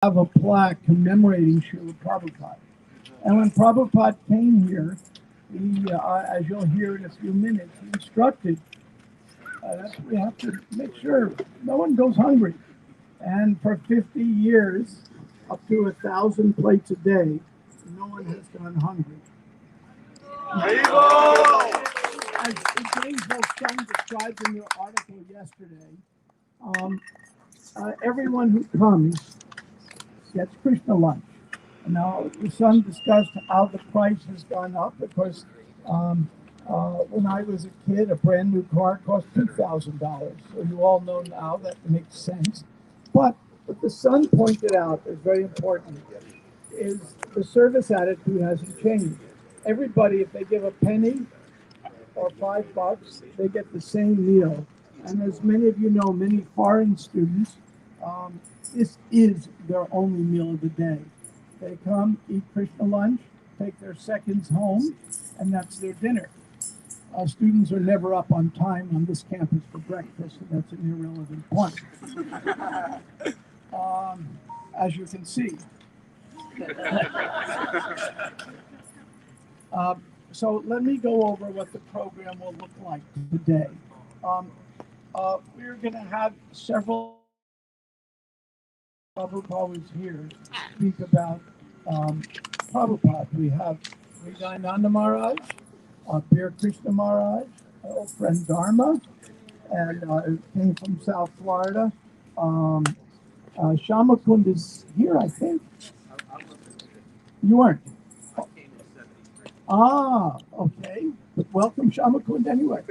have a plaque commemorating Srila Prabhupada. And when Prabhupada came here, he, as you'll hear in a few minutes, he instructed that we have to make sure no one goes hungry. And for 50 years, up to 1,000 plates a day, no one has gone hungry. As the Gainesville Sun described in your article yesterday, everyone who comes gets Krishna lunch. Now, the Sun discussed how the price has gone up because when I was a kid, a brand new car cost $2,000. So you all know now that makes sense. But what the Sun pointed out is very important is the service attitude hasn't changed. Everybody, if they give a penny or $5, they get the same meal. And as many of you know, many foreign students, this is their only meal of the day. They come, eat Krishna lunch, take their seconds home, and that's their dinner. Students are never up on time on this campus for breakfast, so that's an irrelevant point. As you can see. So let me go over what the program will look like today. We're going to have several. Prabhupada was here to speak about Prabhupada. We have Vijayananda Maharaj, Bir Krishna Maharaj, our old friend Dharma, and came from South Florida. Shamakund is here, I think. You weren't? Ah, okay. But welcome, Shamakund, anyway.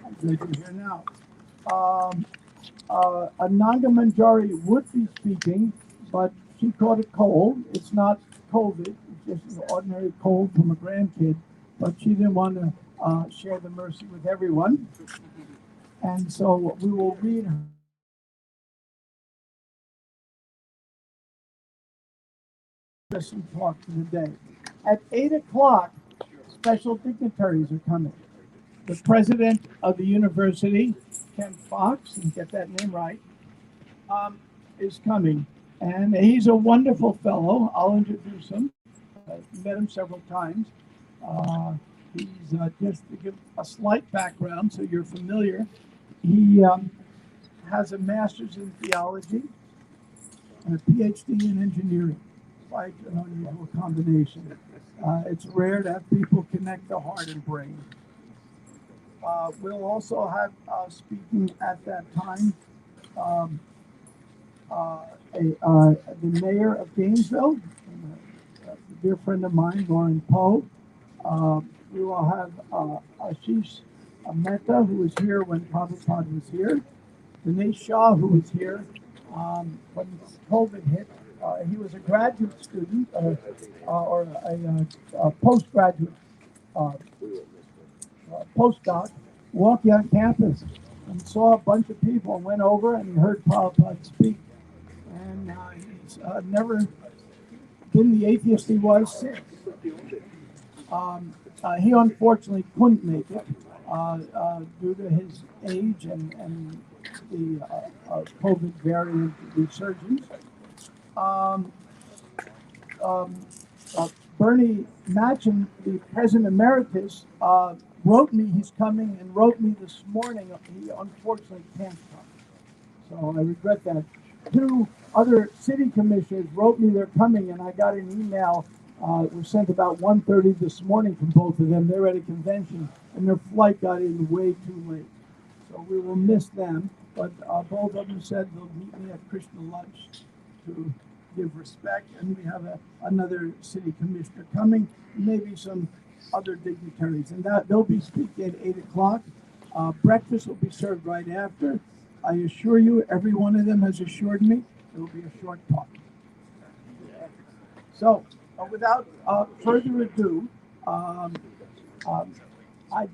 I'm glad you're here now. Ananga Manjari would be speaking, but she caught a cold. It's not COVID, it's just an ordinary cold from a grandkid, but she didn't want to share the mercy with everyone. And so we will read her some talk for the day. At 8 o'clock, special dignitaries are coming. The president of the university, Ken Fox, and get that name right, is coming. And he's a wonderful fellow. I'll introduce him. I've met him several times. He's just to give a slight background so you're familiar. He has a master's in theology and a PhD in engineering. Quite an unusual combination. It's rare to have people connect the heart and brain. We'll also have speaking at that time the mayor of Gainesville, a dear friend of mine, Lauren Poe. We will have Ashish Mehta, who was here when Prabhupada was here. Dinesh Shah, who was here when COVID hit. He was a graduate student or a postgraduate postdoc, walked on campus and saw a bunch of people and went over and he heard Prabhupada speak. And he's never been the atheist he was since. He unfortunately couldn't make it due to his age and the COVID variant resurgence. Bernie Matchin, the president emeritus, wrote me he's coming and wrote me this morning. He unfortunately can't come. So I regret that. 2 other city commissioners wrote me they're coming, and I got an email. It was sent about 1:30 this morning from both of them. They're at a convention, and their flight got in way too late. So we will miss them. But both of them said they'll meet me at Krishna lunch to give respect. And we have another city commissioner coming, maybe some other dignitaries. And that they'll be speaking at 8 o'clock. Breakfast will be served right after. I assure you, every one of them has assured me there will be a short talk. So, without further ado, I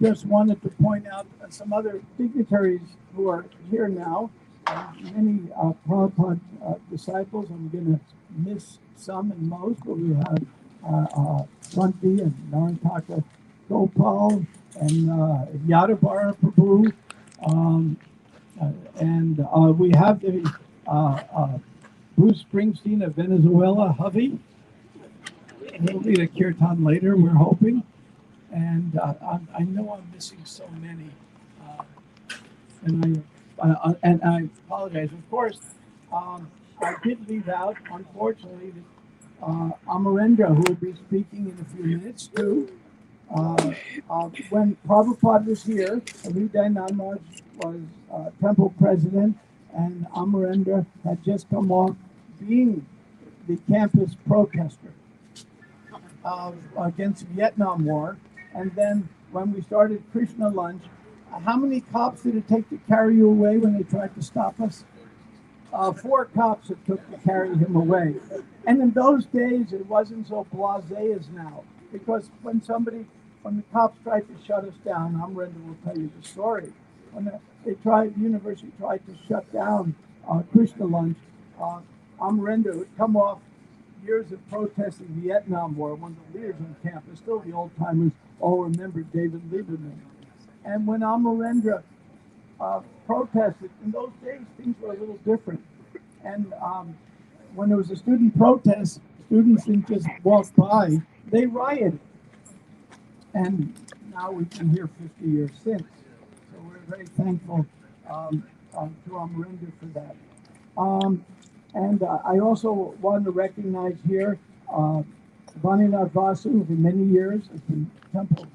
just wanted to point out some other dignitaries who are here now. Many Prabhupada disciples. I'm going to miss some and most, but we have Shanti and Narantaka Gopal and Yadavara Prabhu. And we have the Bruce Springsteen of Venezuela, Hovey. He'll lead a kirtan later, we're hoping. And I know I'm missing so many. Uh, and I apologize. Of course, I did leave out, unfortunately, Amarendra, who will be speaking in a few minutes too. When Prabhupada was here, Hriday Maharaj was temple president, and Amarendra had just come off being the campus protester against the Vietnam War. And then when we started Krishna Lunch, how many cops did it take to carry you away when they tried to stop us? 4 cops it took to carry him away. And in those days, it wasn't so blasé as now. Because when the cops tried to shut us down, Amrenda will tell you the story. When the university tried to shut down Krishna Lunch, Amrenda would come off years of protesting the Vietnam War, one of the leaders on campus, still the old timers all remember David Lieberman. And when Amarendra protested, in those days things were a little different. And when there was a student protest, students didn't just walk by, they rioted. And now we've been here 50 years since. So we're very thankful to Amarendra for that. And I also want to recognize here Vaninath Vasu, who for many years was temple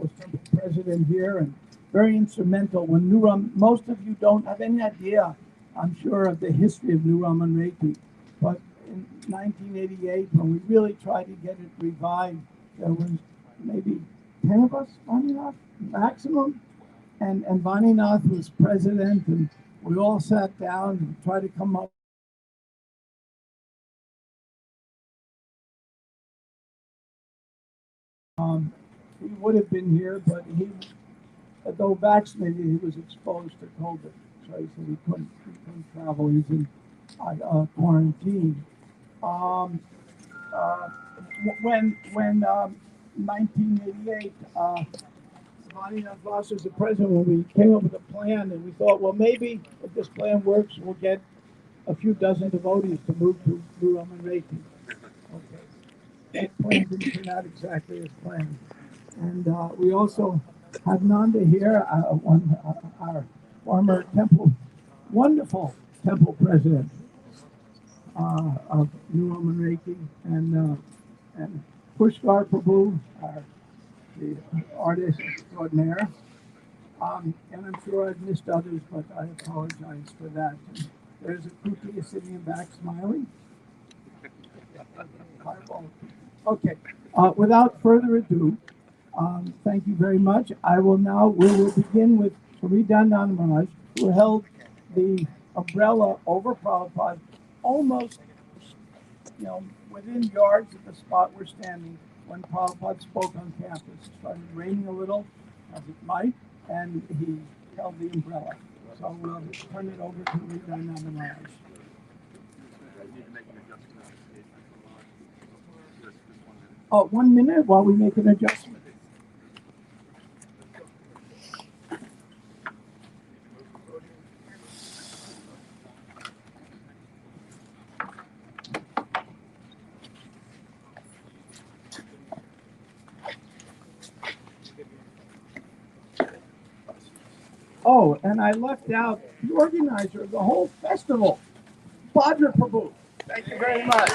president here and very instrumental. When most of you don't have any idea, I'm sure, of the history of New Raman Reiki. But in 1988, when we really tried to get it revived, there was maybe 10 of us, Vaninath, maximum. And Vaninath was president, and we all sat down and tried to come up. He would have been here, but though vaccinated, he was exposed to COVID. So he said he couldn't travel. He's in quarantine. When 1988, Vaninath Vasu was the president, when we came up with a plan, and we thought, well, maybe if this plan works, we'll get a few dozen devotees to move to New Raman Reiki. Okay. That plan didn't turn out exactly as planned. And we also have Nanda here, our former wonderful temple president of New Raman Reiki, and Pushkar Prabhu, the artist extraordinaire. And I'm sure I've missed others, but I apologize for that. And there's a Kuki sitting in back smiling. Okay, without further ado, thank you very much. We will begin with Hriday Maharaj, who held the umbrella over Prabhupada almost, within yards of the spot we're standing when Prabhupada spoke on campus. It started raining a little, as it might, and he held the umbrella. So we'll turn it over to Hriday Maharaj. Oh, 1 minute while we make an adjustment. Oh, and I left out the organizer of the whole festival, Bhadra Prabhu. Thank you very much.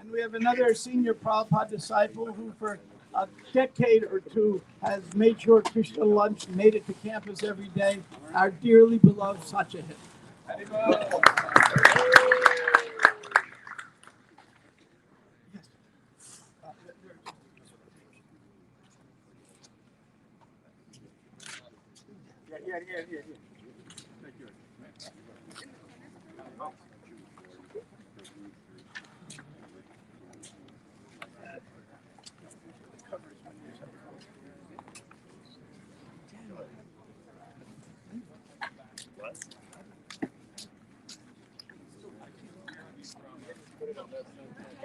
And we have another senior Prabhupada disciple who for a decade or two has made sure Krishna Lunch made it to campus every day, our dearly beloved Satchahit. Yeah. Thank you.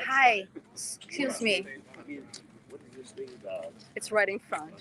Hi, excuse me. It's right in front.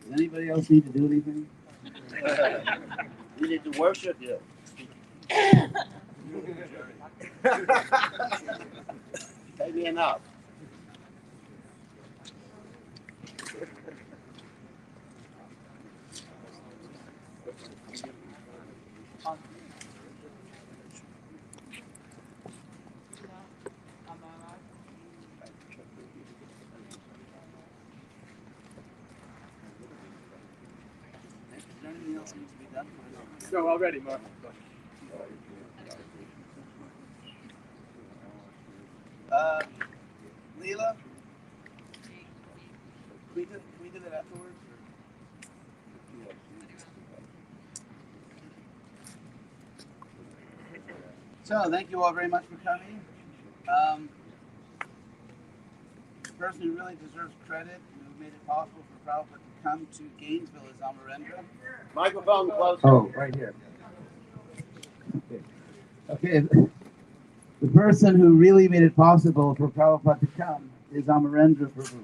Does anybody else need to do anything? We need to worship you. Maybe enough. Anything else needs to be done? No, already, Mark. Leela? We did it afterwards? So, thank you all very much for coming. The person who really deserves credit, who made it possible for Prabhupada to come to Gainesville is Amarendra. Microphone close. Oh, right here. Okay. The person who really made it possible for Prabhupada to come is Amarendra Prabhu.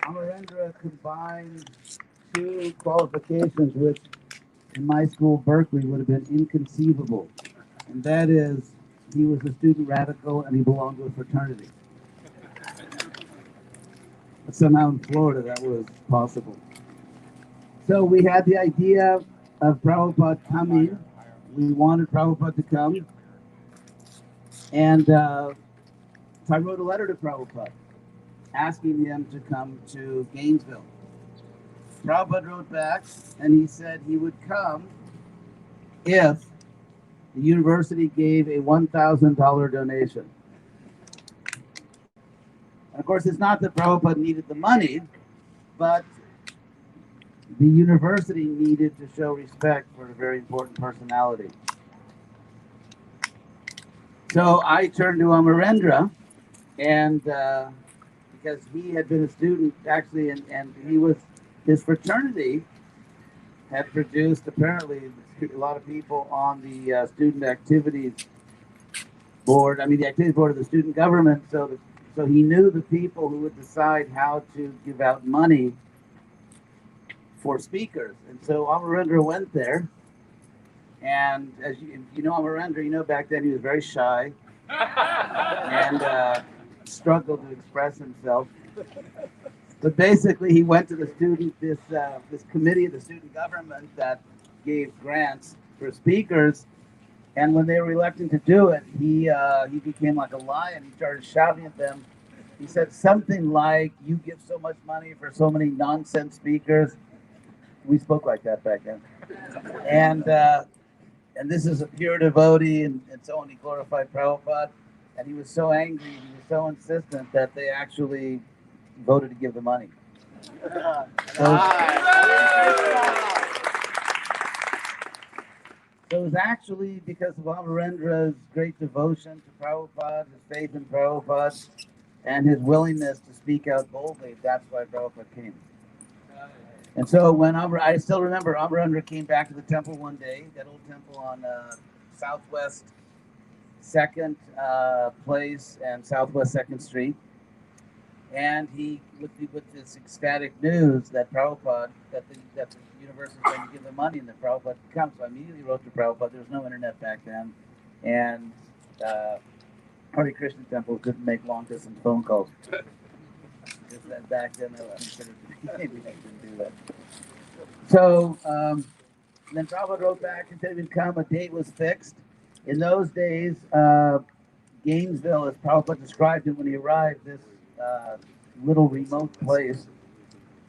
Amarendra combined two qualifications which in my school, Berkeley, would have been inconceivable. And that is, he was a student radical and he belonged to a fraternity. But somehow in Florida that was possible. So we had the idea of Prabhupada coming. We wanted Prabhupada to come. And so I wrote a letter to Prabhupada asking him to come to Gainesville. Prabhupada wrote back and he said he would come if the university gave a $1,000 donation. And of course, it's not that Prabhupada needed the money, but the university needed to show respect for a very important personality. So I turned to Amarendra, and because he had been a student actually, and he was, his fraternity had produced apparently a lot of people on the student activities board. I mean, the activities board of the student government. So he knew the people who would decide how to give out money for speakers. And so Amarendra went there. And as you know, Amarendra, you know, back then he was very shy and struggled to express himself. But basically, he went to the student, this committee of the student government that gave grants for speakers. And when they were reluctant to do it, he became like a lion. He started shouting at them. He said something like, "You give so much money for so many nonsense speakers." We spoke like that back then. And this is a pure devotee and so on. He glorified Prabhupada. And he was so angry, he was so insistent that they actually voted to give the money. So So it was actually because of Amarendra's great devotion to Prabhupada, his faith in Prabhupada, and his willingness to speak out boldly. That's why Prabhupada came. And so when I still remember Amarendra came back to the temple one day, that old temple on Southwest 2nd Place and Southwest 2nd Street. And he, with this ecstatic news that Prabhupada, that the university was going to give them money and that Prabhupada would come. So I immediately wrote to Prabhupada. There was no internet back then. And Hare Krishna temple couldn't make long distance phone calls. Just that back then, I considered maybe I couldn't do that. So then Prabhupada wrote back and said he'd come. A date was fixed. In those days, Gainesville, as Prabhupada described it when he arrived, this little remote place,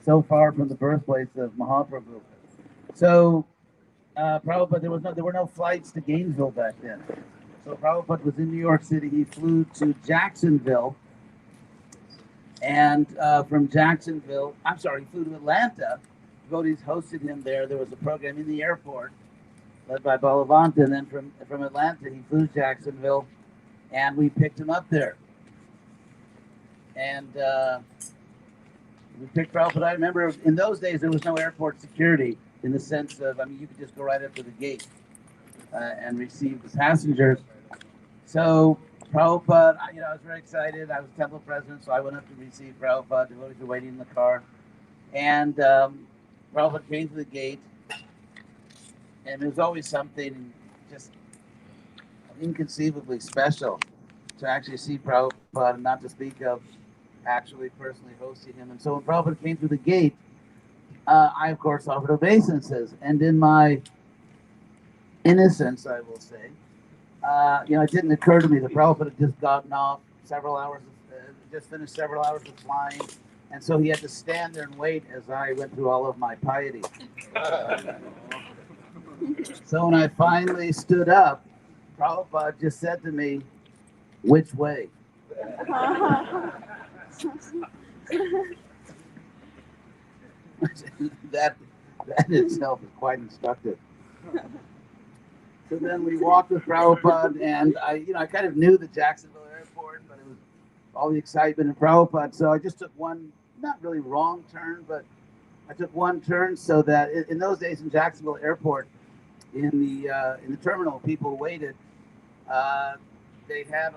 so far from the birthplace of Mahaprabhu. So Prabhupada, there were no flights to Gainesville back then. So Prabhupada was in New York City. He flew to Jacksonville, and from Jacksonville, he flew to Atlanta. Devotees hosted him there. There was a program in the airport led by Balavanta, and then from Atlanta, he flew to Jacksonville, and we picked him up there. And we picked Prabhupada. I remember in those days there was no airport security in the sense of, you could just go right up to the gate and receive the passengers. So Prabhupada, I was very excited. I was temple president, so I went up to receive Prabhupada. Devotees were waiting in the car. And Prabhupada came to the gate, and there was always something just inconceivably special to actually see Prabhupada, and not to speak of actually personally hosting him. And so when Prabhupada came through the gate, I, of course, offered obeisances. And in my innocence, I will say, it didn't occur to me that Prabhupada had just gotten off just finished several hours of flying. And so he had to stand there and wait as I went through all of my piety. So when I finally stood up, Prabhupada just said to me, "Which way?" that itself is quite instructive. So then we walked with Prabhupada, and I kind of knew the Jacksonville airport, but it was all the excitement in Prabhupada. So I just took one, not really wrong turn, but I took one turn so that in those days in Jacksonville airport, in the terminal, people waited. They had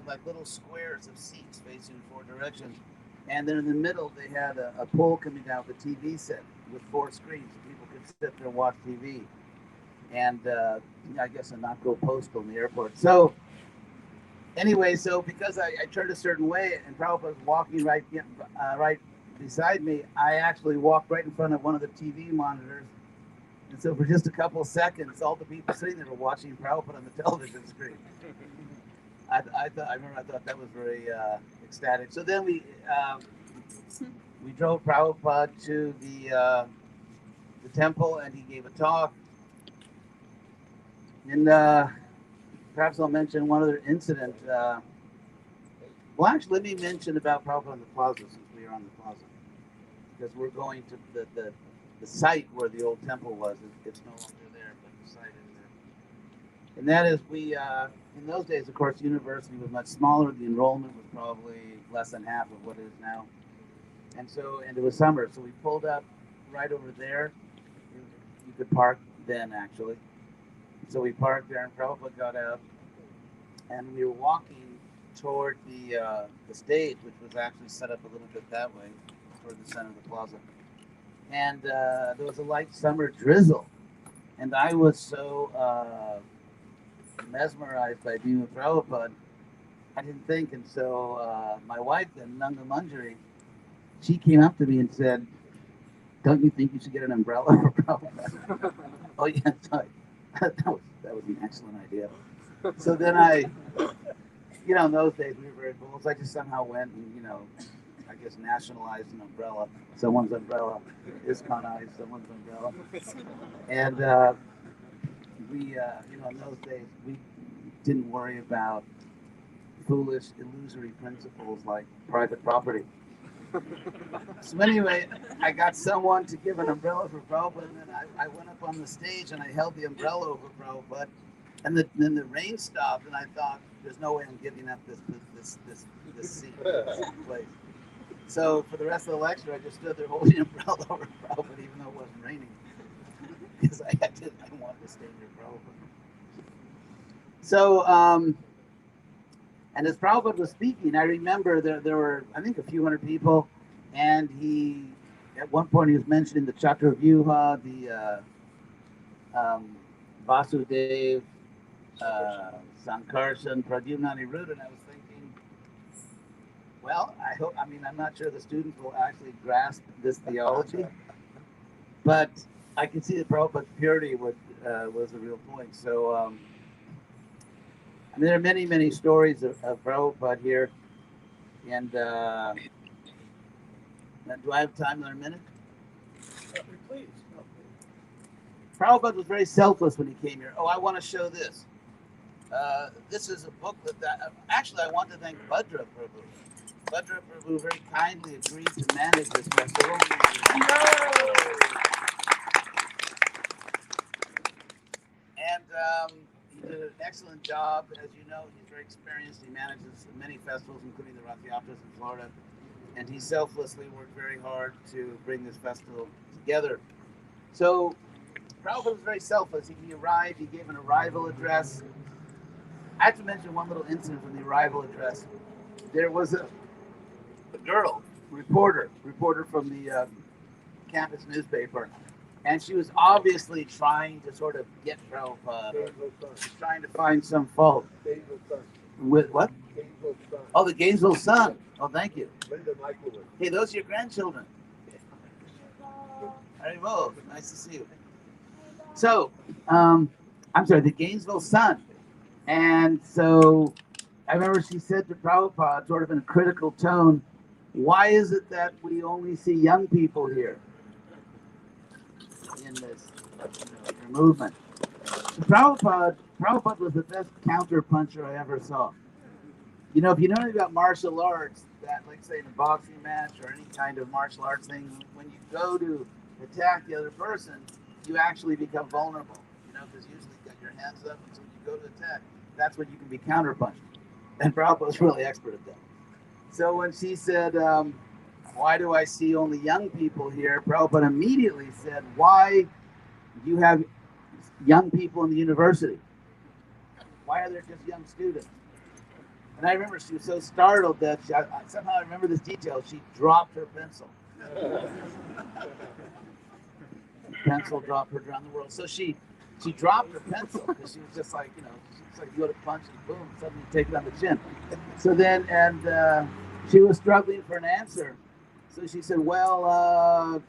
like little squares of seats facing 4 directions. And then in the middle, they had a pole coming down with a TV set with 4 screens. So people could sit there and watch TV. And I guess and not go postal in the airport. So anyway, because I turned a certain way and Prabhupada was walking right beside me, I actually walked right in front of one of the TV monitors. And so for just a couple of seconds, all the people sitting there were watching Prabhupada on the television screen. I thought that was very ecstatic. So then we drove Prabhupada to the temple, and he gave a talk. And perhaps I'll mention one other incident. Well, actually, let me mention about Prabhupada on the Plaza, since we are on the Plaza, because we're going to the site where the old temple was. It's no longer there, but the site is there. And that is, in those days, of course, the university was much smaller. The enrollment was probably less than half of what it is now. And it was summer, so we pulled up right over there. You could park then, actually. So we parked there, and Prabhupada got out, and we were walking toward the stage, which was actually set up a little bit that way, toward the center of the plaza. And there was a light summer drizzle, and I was so mesmerized by being with Prabhupada, I didn't think. And so my wife, then, Nanga Manjari, she came up to me and said, "Don't you think you should get an umbrella for Prabhupada?" Oh, yeah, sorry. That was an excellent idea. So then in those days we were very cool. So I just somehow went and, I guess nationalized an umbrella. Someone's umbrella is Kanai's, someone's umbrella. And we, in those days, we didn't worry about foolish, illusory principles like private property. So anyway, I got someone to give an umbrella for Prabhupada, and then I went up on the stage and I held the umbrella over Prabhupada, and then the rain stopped, and I thought, "There's no way I'm giving up this seat, this place." So for the rest of the lecture, I just stood there holding the umbrella over Prabhupada, even though it wasn't raining, because I wanted to stay near Prabhupada. So, and as Prabhupada was speaking, I remember there were, I think, a few hundred people, and at one point, he was mentioning the Chakravyuha, the Vasudev, Sankarshan, Pradyumna, Aniruddha, and I was thinking, well, I'm not sure the students will actually grasp this theology, but I can see that Prabhupada's purity was a real point. So, there are many, many stories of Prabhupada here. And do I have time in a minute? Please. Prabhupada was very selfless when he came here. Oh, I want to show this. This is a booklet that, actually, I want to thank Bhadra Prabhu. Bhadra Prabhu very kindly agreed to manage this festival. And he did an excellent job. As you know, he's very experienced. He manages many festivals, including the Rath Yatras in Florida. And he selflessly worked very hard to bring this festival together. So Prabhupada was very selfless. He arrived, he gave an arrival address. I have to mention one little incident from the arrival address. There was a girl, reporter from the campus newspaper, and she was obviously trying to sort of get Prabhupada, trying to find some fault. With what? Oh, the Gainesville Sun. Oh, thank you. Hey, those are your grandchildren. Haribol, nice to see you. So, I'm sorry, the Gainesville Sun. And so I remember she said to Prabhupada, sort of in a critical tone, why is it that we only see young people here in this movement? So Prabhupada was the best counter puncher I ever saw. You know, if you know anything about martial arts, that, like say in a boxing match or any kind of martial arts thing, when you go to attack the other person, you actually become vulnerable. You know, because usually you got your hands up, and so when you go to attack, that's when you can be counterpunched. And Prabhupada was really expert at that. So when she said, why do I see only young people here? Prabhupada immediately said, why do you have young people in the university? Why are there just young students? And I remember she was so startled that somehow I remember this detail. She dropped her pencil. Pencil dropped her around the world. So she dropped her pencil because she was just like, it's like you go to punch and boom, suddenly you take it on the chin. So then, and she was struggling for an answer. So she said, well,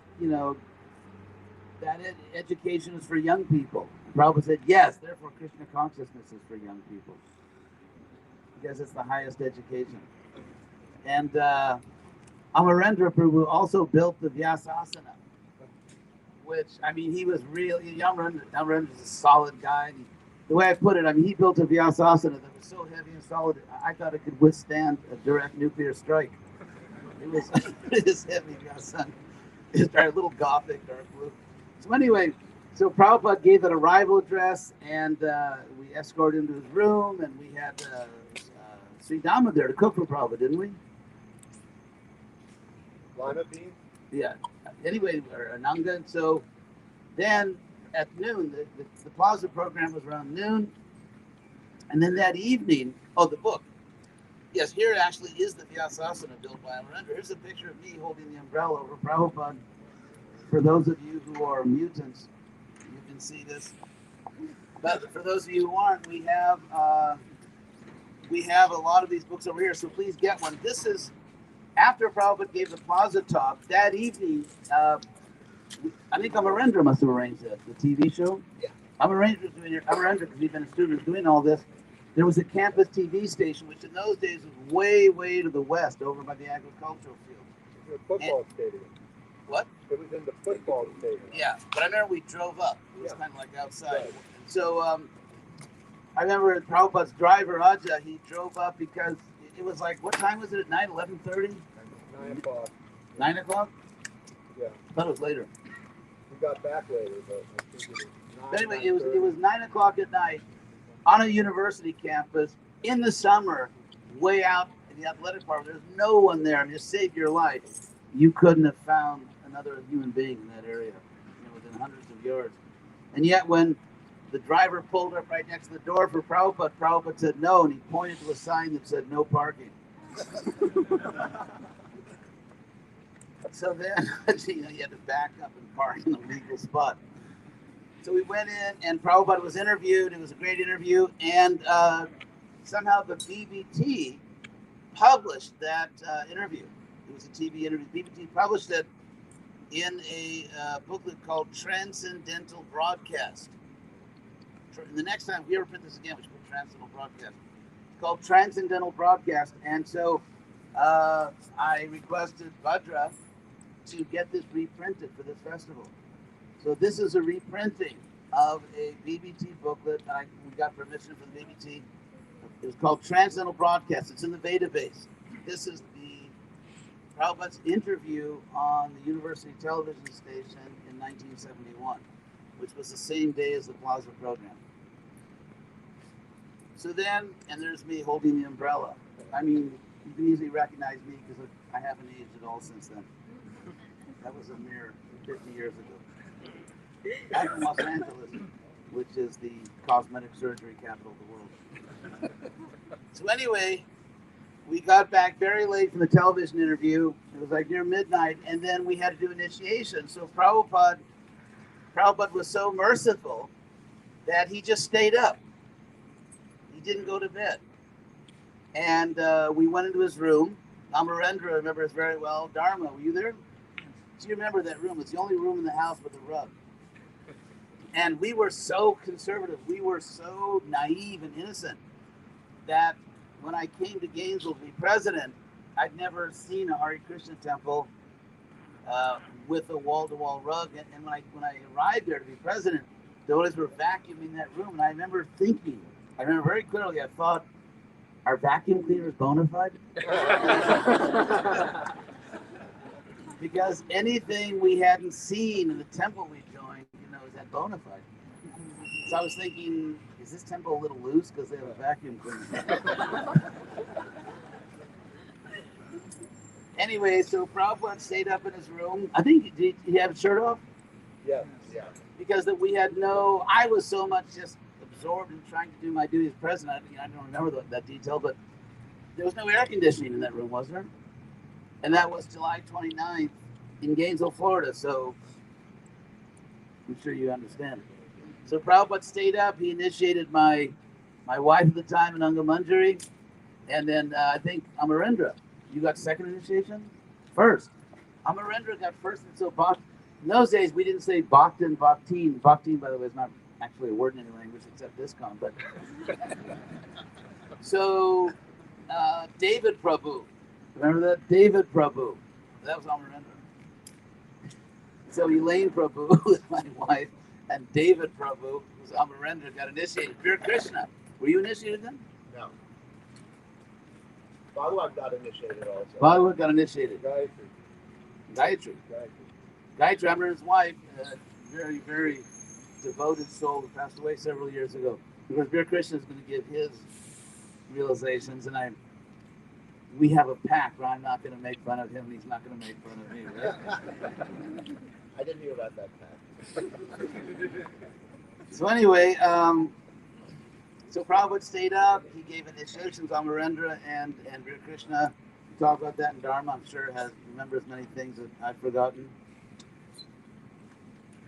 that education is for young people. And Prabhupada said, yes, therefore Krishna consciousness is for young people. Because it's the highest education. And Amarendra Prabhu also built the Vyasasana, which, he was really, Amarendra is a solid guy. The way I put it, he built a Vyasasana that was so heavy and solid, I thought it could withstand a direct nuclear strike. It was this heavy Vyasasana. It's a little gothic, dark blue. So anyway, so Prabhupada gave an arrival address, and we escorted him to his room, and we had Sri Dhamma there to cook for Prabhupada, didn't we? Lima bean? Yeah. Anyway, or Ananga. And so then at noon, the Plaza program was around noon. And then that evening, the book. Yes, here actually is the Vyasasana built by Amarendra. Here's a picture of me holding the umbrella over Prabhupada. For those of you who are mutants, you can see this. But for those of you who aren't, we have a lot of these books over here, so please get one. This is after Prabhupada gave the Plaza talk that evening. I think Amarendra must have arranged the TV show. Yeah. Amarendra, because he'd been a student doing all this. There was a campus TV station, which in those days was way, way to the west, over by the agricultural field. It was a football stadium. What? It was in the football stadium. Yeah, but I remember we drove up. It was kind of like outside. Right. So I remember Prabhupada's driver, Aja, he drove up because it was like, what time was it at night? 11:30? 9 o'clock. 9 o'clock? Yeah. I thought it was later. We got back later, but I think it was 9, But anyway, it was 9:30. 9 o'clock at night on a university campus in the summer, way out in the athletic park. There's no one there, and just save your life. You couldn't have found another human being in that area, within hundreds of yards. And yet, when the driver pulled up right next to the door for Prabhupada, Prabhupada said no, and he pointed to a sign that said no parking. So then, you had to back up and park in a legal spot. So we went in, and Prabhupada was interviewed. It was a great interview, and somehow the BBT published that interview. It was a TV interview. BBT published it in a booklet called Transcendental Broadcast. The next time, if we ever print this again, we should put Transcendental Broadcast. It's called Transcendental Broadcast. And so I requested Bhadra to get this reprinted for this festival. So this is a reprinting of a BBT booklet. We got permission from the BBT. It was called Transcendental Broadcast. It's in the database. This is the Prabhupada's interview on the university television station in 1971, which was the same day as the Plaza program. So then, and there's me holding the umbrella. I mean, you can easily recognize me because I haven't aged at all since then. That was a mere 50 years ago. I'm from Los Angeles, which is the cosmetic surgery capital of the world. So anyway, we got back very late from the television interview. It was like near midnight, and then we had to do initiation. So Prabhupada was so merciful that he just stayed up. He didn't go to bed. And we went into his room. Amarendra remembers very well. Dharma, were you there? Do you remember that room? It's the only room in the house with a rug. And we were so conservative. We were so naive and innocent that when I came to Gainesville to be president, I'd never seen a Hare Krishna temple with a wall-to-wall rug. And when I arrived there to be president, the devotees were vacuuming that room. And I remember very clearly, I thought, are vacuum cleaners bona fide? Because anything we hadn't seen in the temple we joined, is that bona fide? So I was thinking, is this temple a little loose because they have a vacuum cleaner? Anyway, so Prabhupada stayed up in his room. I think, did he have his shirt off? Yes. Yeah. Because I was so much just absorbed in trying to do my duty as president. I don't remember that detail, but there was no air conditioning in that room, was there? And that was July 29th in Gainesville, Florida. So I'm sure you understand. So Prabhupada stayed up. He initiated my wife at the time in Angamanjari. And then I think Amarendra, you got second initiation? First. Amarendra got first. And so in those days, we didn't say Bhaktin, Bhaktin. Bhaktin, by the way, is not actually a word in any language except ISKCON. But so David Prabhu. Remember that? David Prabhu. That was Amarendra. So Elaine Prabhu was my wife, and David Prabhu, who's Amarendra, got initiated. Pure Krishna. Were you initiated then? No. Bhagavad got initiated also. Bhagavad got initiated. Gayatri. Gayatri, I remember his wife, very, very devoted soul who passed away several years ago. Because Pure Krishna is going to give his realizations, and we have a pact where I'm not going to make fun of him, and he's not going to make fun of me, right? I didn't hear about that pact. So anyway, so Prabhupada stayed up. He gave initiations on Amarendra and Hare Krishna. We talked about that in Dharma. I'm sure remembers many things that I've forgotten.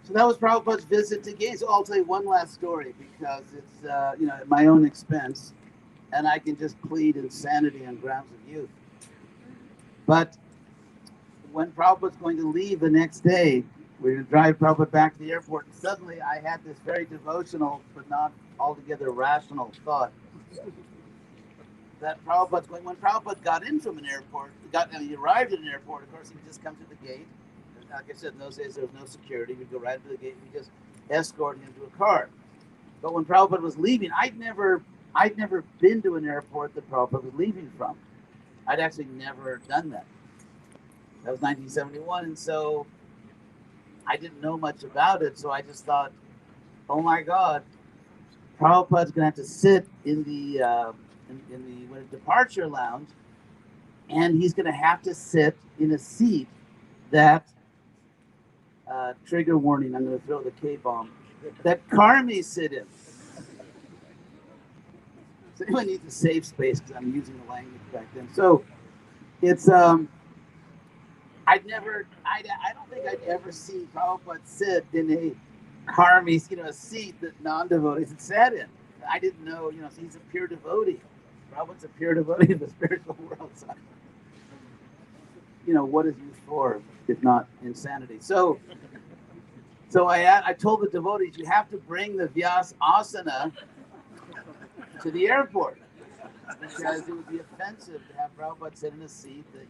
So that was Prabhupada's visit to Gainesville. I'll tell you one last story because it's at my own expense, and I can just plead insanity on grounds of youth. But when Prabhupada's going to leave the next day, we're going to drive Prabhupada back to the airport, and suddenly I had this very devotional but not altogether rational thought that Prabhupada's going. When Prabhupada got in from an airport, he arrived at an airport. Of course, he would just come to the gate. Like I said, in those days there was no security. We'd go right to the gate. We just escort him to a car. But when Prabhupada was leaving, I'd never been to an airport that Prabhupada was leaving from. I'd actually never done that. That was 1971, and so I didn't know much about it. So I just thought, oh my God, Prabhupada's gonna have to sit in the departure lounge, and he's gonna have to sit in a seat that trigger warning. I'm gonna throw the K bomb. That Carmi sit in. So anyone needs a safe space because I'm using the language back then. So it's I don't think I'd ever seen Prabhupada sit in a Carmi, a seat that non-devotees had sat in. I didn't know, so he's a pure devotee. Prabhupada's a pure devotee of the spiritual world. So, what is youth for if not insanity? So I told the devotees, you have to bring the Vyas asana to the airport because it would be offensive to have Prabhupada sit in a seat that,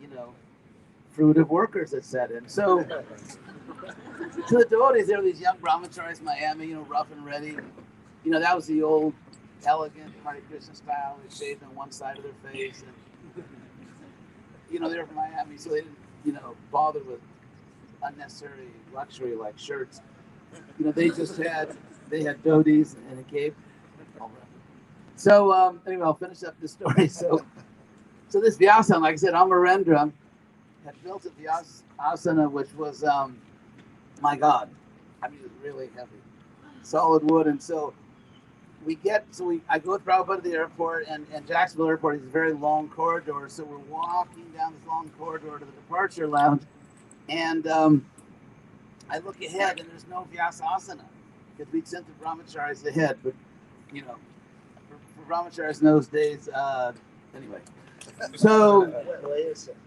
fruitive workers had sat in. So the devotees, there were these young brahmacharis in Miami, rough and ready. That was the old, elegant Hare Krishna style. They shaved on one side of their face. And, they were from Miami, so they didn't, bother with unnecessary luxury like shirts. They had dhotis and a cape. So anyway, I'll finish up this story. So this Vyasa, like I said, Amarendra had built a Vyasasana, which was, my God, I mean, it was really heavy, solid wood. And so I go with Prabhupada to the airport, and Jacksonville Airport is a very long corridor. So we're walking down this long corridor to the departure lounge, and I look ahead, and there's no Vyasasana because we'd sent the brahmacharis ahead. But, for brahmacharis in those days, anyway. So Wait a second.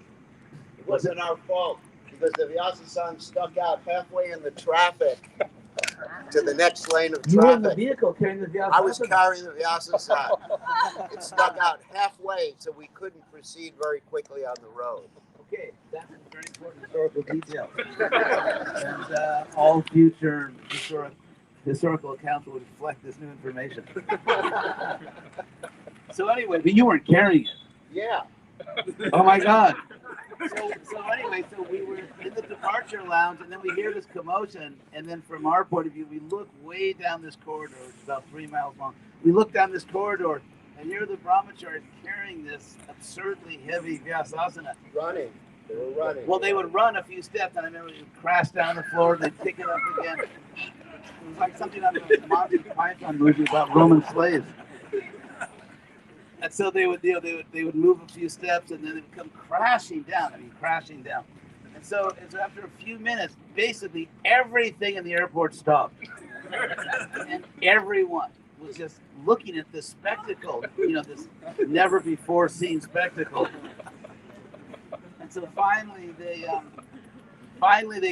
It wasn't our fault because the Vyasa-san stuck out halfway in the traffic to the next lane of you were in the traffic. vehicle carrying the Vyasasana. I was carrying the Vyasa-san. It stuck out halfway, so we couldn't proceed very quickly on the road. Okay, that's a very important historical detail. And all future historical accounts will reflect this new information. So anyway, but you weren't carrying it. Yeah. Oh my God. So anyway, so we were in the departure lounge, and then we hear this commotion, and then from our point of view, we look way down this corridor, it's about 3 miles long. We look down this corridor, and here the brahmacharis carrying this absurdly heavy Vyasasana. Running. They were running. Well, they would run a few steps, and I remember they would crash down the floor, they'd pick it up again. It was like something on the Monty Python movie about Roman slaves. And so they would move a few steps, and then they would come crashing down. And so after a few minutes, basically everything in the airport stopped, and everyone was just looking at this spectacle, this never before seen spectacle. And so finally they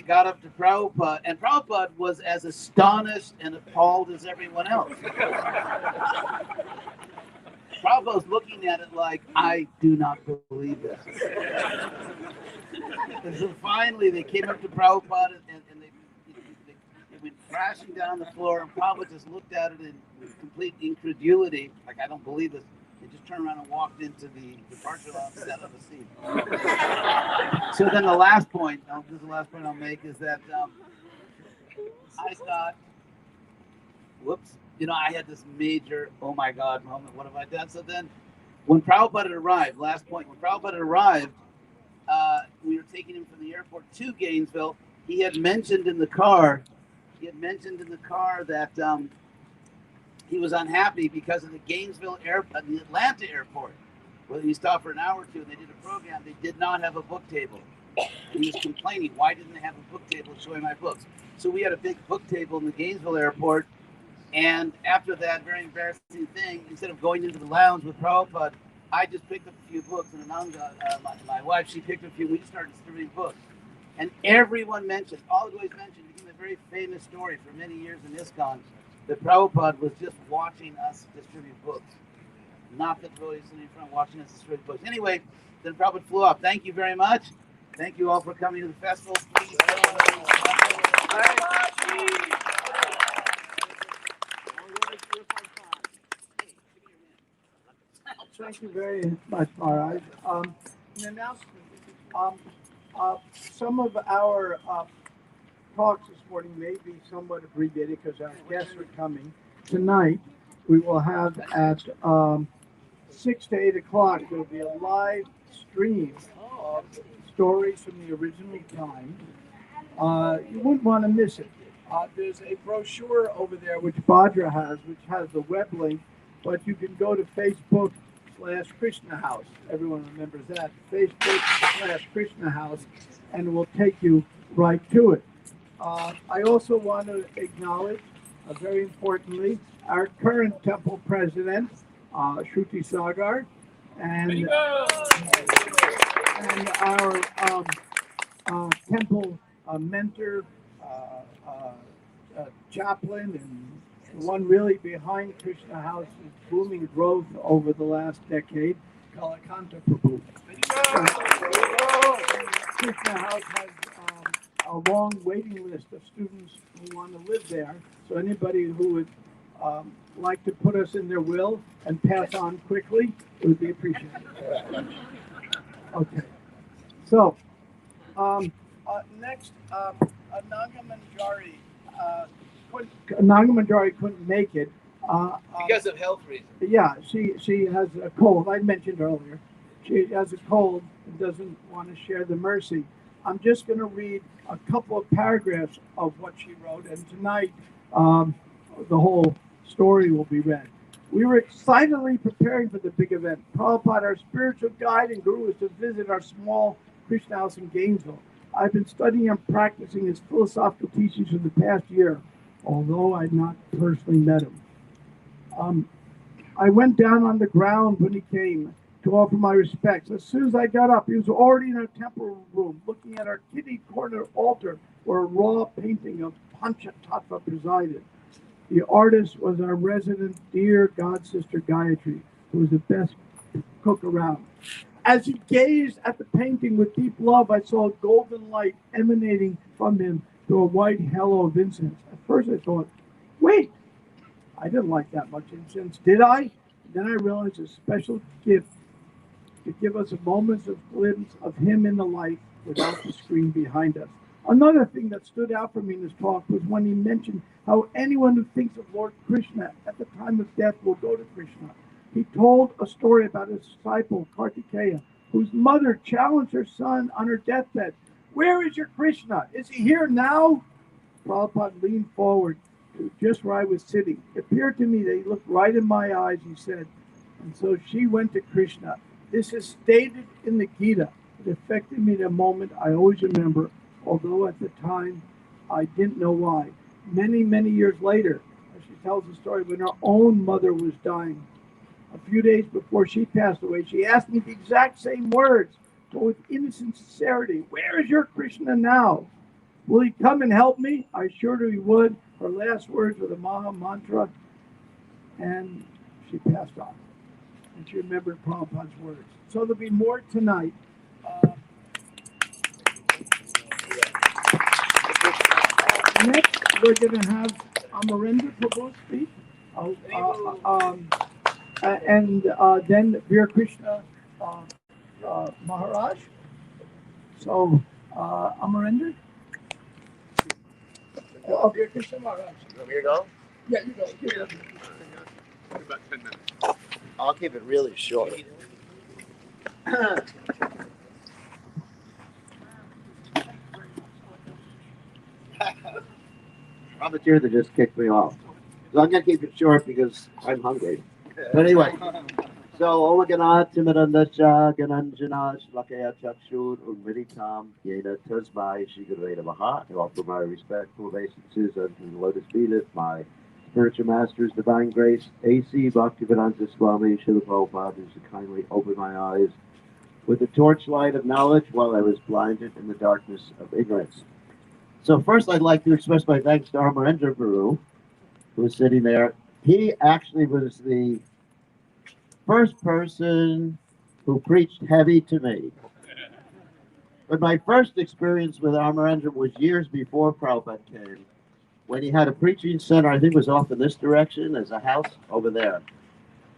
got up to Prabhupada, and Prabhupada was as astonished and appalled as everyone else. Prabhupada was looking at it like, I do not believe this. And so finally they came up to Prabhupada, and they went crashing down the floor, and Prabhupada just looked at it in complete incredulity, like, I don't believe this. They just turned around and walked into the departure lounge and sat on the seat. So then the last point, this is the last point I'll make, is that I thought, whoops, I had this major, oh my God moment, what have I done? So then when Prabhupada arrived, last point, when Prabhupada arrived, we were taking him from the airport to Gainesville. He had mentioned in the car that he was unhappy because of the Gainesville airport, the Atlanta airport, where he stopped for an hour or two and they did a program. They did not have a book table. He was complaining, why didn't they have a book table showing my books? So we had a big book table in the Gainesville airport. And after that very embarrassing thing, instead of going into the lounge with Prabhupada, I just picked up a few books, and Ananda, my wife, she picked up a few. We just started distributing books. And everyone mentioned, all the devotees mentioned, it became a very famous story for many years in ISKCON, that Prabhupada was just watching us distribute books. Not the devotees sitting in front watching us distribute books. Anyway, then Prabhupada flew off. Thank you very much. Thank you all for coming to the festival. Please. Thank you very much, Maharaj. An announcement. Some of our talks this morning may be somewhat abbreviated because our guests are coming. Tonight, we will have at 6 to 8 o'clock, there will be a live stream of stories from the original times. You wouldn't want to miss it. There's a brochure over there which Bhadra has, which has the web link, but you can go to Facebook/Krishna House. Everyone remembers that. Facebook/Krishna House, and it will take you right to it. I also want to acknowledge, very importantly, our current temple president, Shruti Sagar, and our temple mentor, chaplain, and the one really behind Krishna House's booming growth over the last decade, Kalakanta Prabhu. Krishna House has a long waiting list of students who want to live there. So anybody who would like to put us in their will and pass on quickly, it would be appreciated. Okay. So next, Nanga Manjari couldn't make it. Because of health reasons. Yeah, she has a cold. I mentioned earlier. She has a cold and doesn't want to share the mercy. I'm just going to read a couple of paragraphs of what she wrote, and tonight the whole story will be read. We were excitedly preparing for the big event. Prabhupada, our spiritual guide and guru, is to visit our small Krishna house in Gainesville. I've been studying and practicing his philosophical teachings for the past year, although I've not personally met him. I went down on the ground when he came to offer my respects. As soon as I got up, he was already in our temple room, looking at our kitty corner altar where a raw painting of Panchatattva presided. The artist was our resident dear god sister Gayatri, who was the best cook around. As he gazed at the painting with deep love, I saw a golden light emanating from him through a white halo of incense. At first I thought, wait, I didn't like that much incense, did I? Then I realized a special gift to give us a moment of glimpse of him in the light without the screen behind us. Another thing that stood out for me in his talk was when he mentioned how anyone who thinks of Lord Krishna at the time of death will go to Krishna. He told a story about his disciple, Kartikeya, whose mother challenged her son on her deathbed. Where is your Krishna? Is he here now? Prabhupada leaned forward to just where I was sitting. It appeared to me that he looked right in my eyes, he said, and so she went to Krishna. This is stated in the Gita. It affected me in a moment I always remember, although at the time I didn't know why. Many, many years later, she tells the story when her own mother was dying. A few days before she passed away, she asked me the exact same words, but with innocent sincerity. Where is your Krishna now? Will he come and help me? I assured her he would. Her last words were the Maha Mantra, and she passed on. And she remembered Prabhupada's words. So there'll be more tonight. Next, we're going to have Amarendra Prabhu speak. And then Veer Krishna Maharaj. So, Amarendra? Veer Krishna Maharaj. You want me to go? Yeah, you go. Yeah. About 10 minutes. I'll keep it really short. Profiteer that just kicked me off. So I'm going to keep it short because I'm hungry. But anyway, so Om Ganat Timirandasha Gananjana Shlakaya Chakshur Unviritam Yena Tasmai Shigareda Maha. I offer my respectful obeisances unto the lotus feet of my spiritual masters, divine grace, A.C. Bhaktivedanta Swami Srila Prabhupada, who's kindly opened my eyes with the torchlight of knowledge while I was blinded in the darkness of ignorance. So first I'd like to express my thanks to Amarendra Guru, who was sitting there. He actually was the first person who preached heavy to me. But my first experience with Amarendra was years before Prabhupada came, when he had a preaching center, I think it was off in this direction, as a house over there.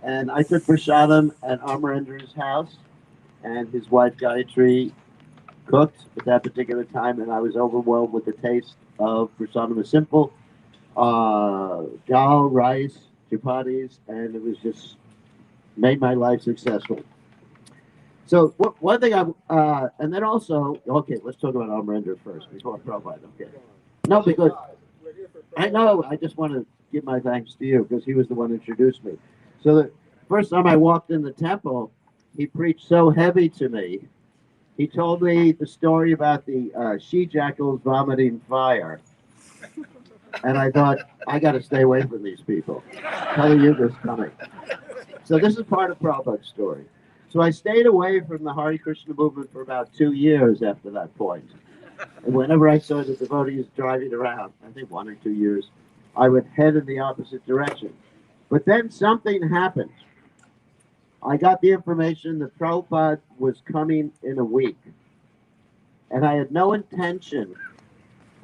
And I took prasadam at Amarendra's house, and his wife Gayatri cooked at that particular time, and I was overwhelmed with the taste of prasadam simple, dal, rice, chapatis, and it was just made my life successful. So one thing and then also, okay, let's talk about Amrendra first before Prabhupada. Okay, no, because I know I just want to give my thanks to you because he was the one who introduced me. So the first time I walked in the temple, he preached so heavy to me. He told me the story about the she jackals vomiting fire, and I thought I got to stay away from these people. Telling you this coming. So this is part of Prabhupada's story. So I stayed away from the Hare Krishna movement for about 2 years after that point. And whenever I saw the devotees driving around, I think 1 or 2 years, I would head in the opposite direction. But then something happened. I got the information that Prabhupada was coming in a week. And I had no intention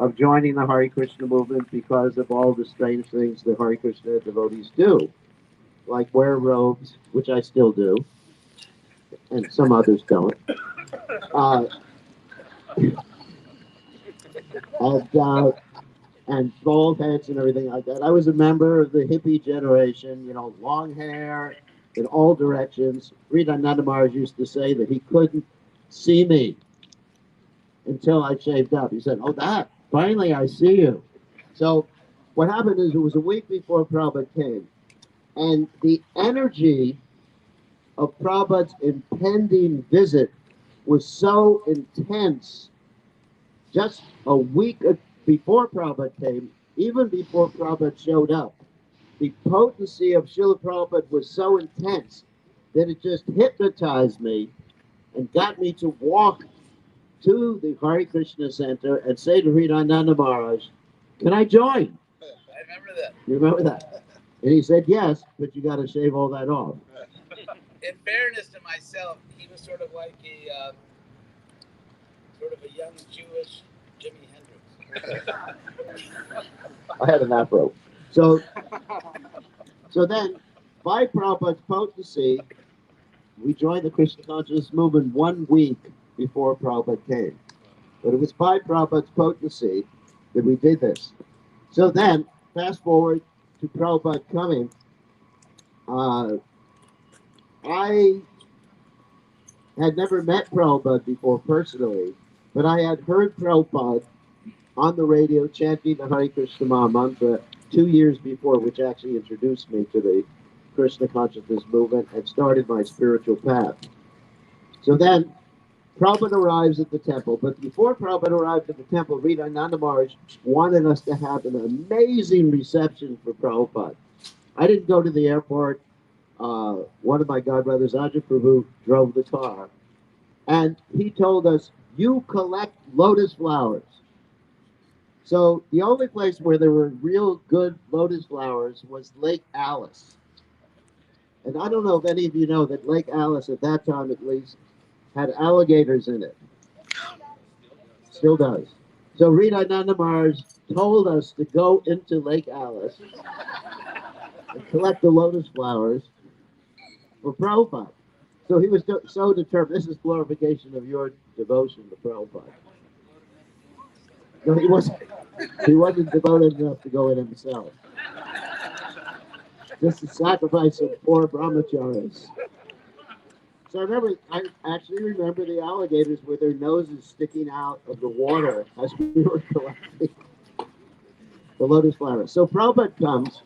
of joining the Hare Krishna movement because of all the strange things the Hare Krishna devotees do, like wear robes, which I still do, and some others don't. And bald heads and everything like that. I was a member of the hippie generation, long hair in all directions. Rita Nandamars used to say that he couldn't see me until I shaved up. He said, "Oh, that, finally I see you." So what happened is it was a week before Prabhupada came, and the energy of Prabhupada's impending visit was so intense. Just a week before Prabhupada came, even before Prabhupada showed up, the potency of Srila Prabhupada was so intense that it just hypnotized me and got me to walk to the Hare Krishna Center and say to Hridayananda Maharaj, "Can I join?" I remember that. You remember that? And he said, "Yes, but you got to shave all that off." In fairness to myself, he was sort of like a young Jewish Jimi Hendrix. I had an afro. So then, by Prabhupada's potency, we joined the Krishna consciousness movement 1 week before Prabhupada came. But it was by Prabhupada's potency that we did this. So then, fast forward to Prabhupada coming, I had never met Prabhupada before personally, but I had heard Prabhupada on the radio chanting the Hare Krishna Maha Mantra 2 years before, which actually introduced me to the Krishna consciousness movement and started my spiritual path. So then, Prabhupada arrives at the temple, but before Prabhupada arrived at the temple, Rita Nanda Maharaj wanted us to have an amazing reception for Prabhupada. I didn't go to the airport. One of my godbrothers, Ajay Prabhu, drove the car. And he told us, "You collect lotus flowers." So the only place where there were real good lotus flowers was Lake Alice. And I don't know if any of you know that Lake Alice, at that time at least, had alligators in it. Still does. So Rita Nanda Maharaj told us to go into Lake Alice and collect the lotus flowers for Prabhupada. So he was so determined. This is glorification of your devotion to Prabhupada. No, he wasn't devoted enough to go in himself. Just the sacrifice of poor brahmacharis. So I actually remember the alligators with their noses sticking out of the water as we were collecting the lotus flowers. So Prabhupada comes,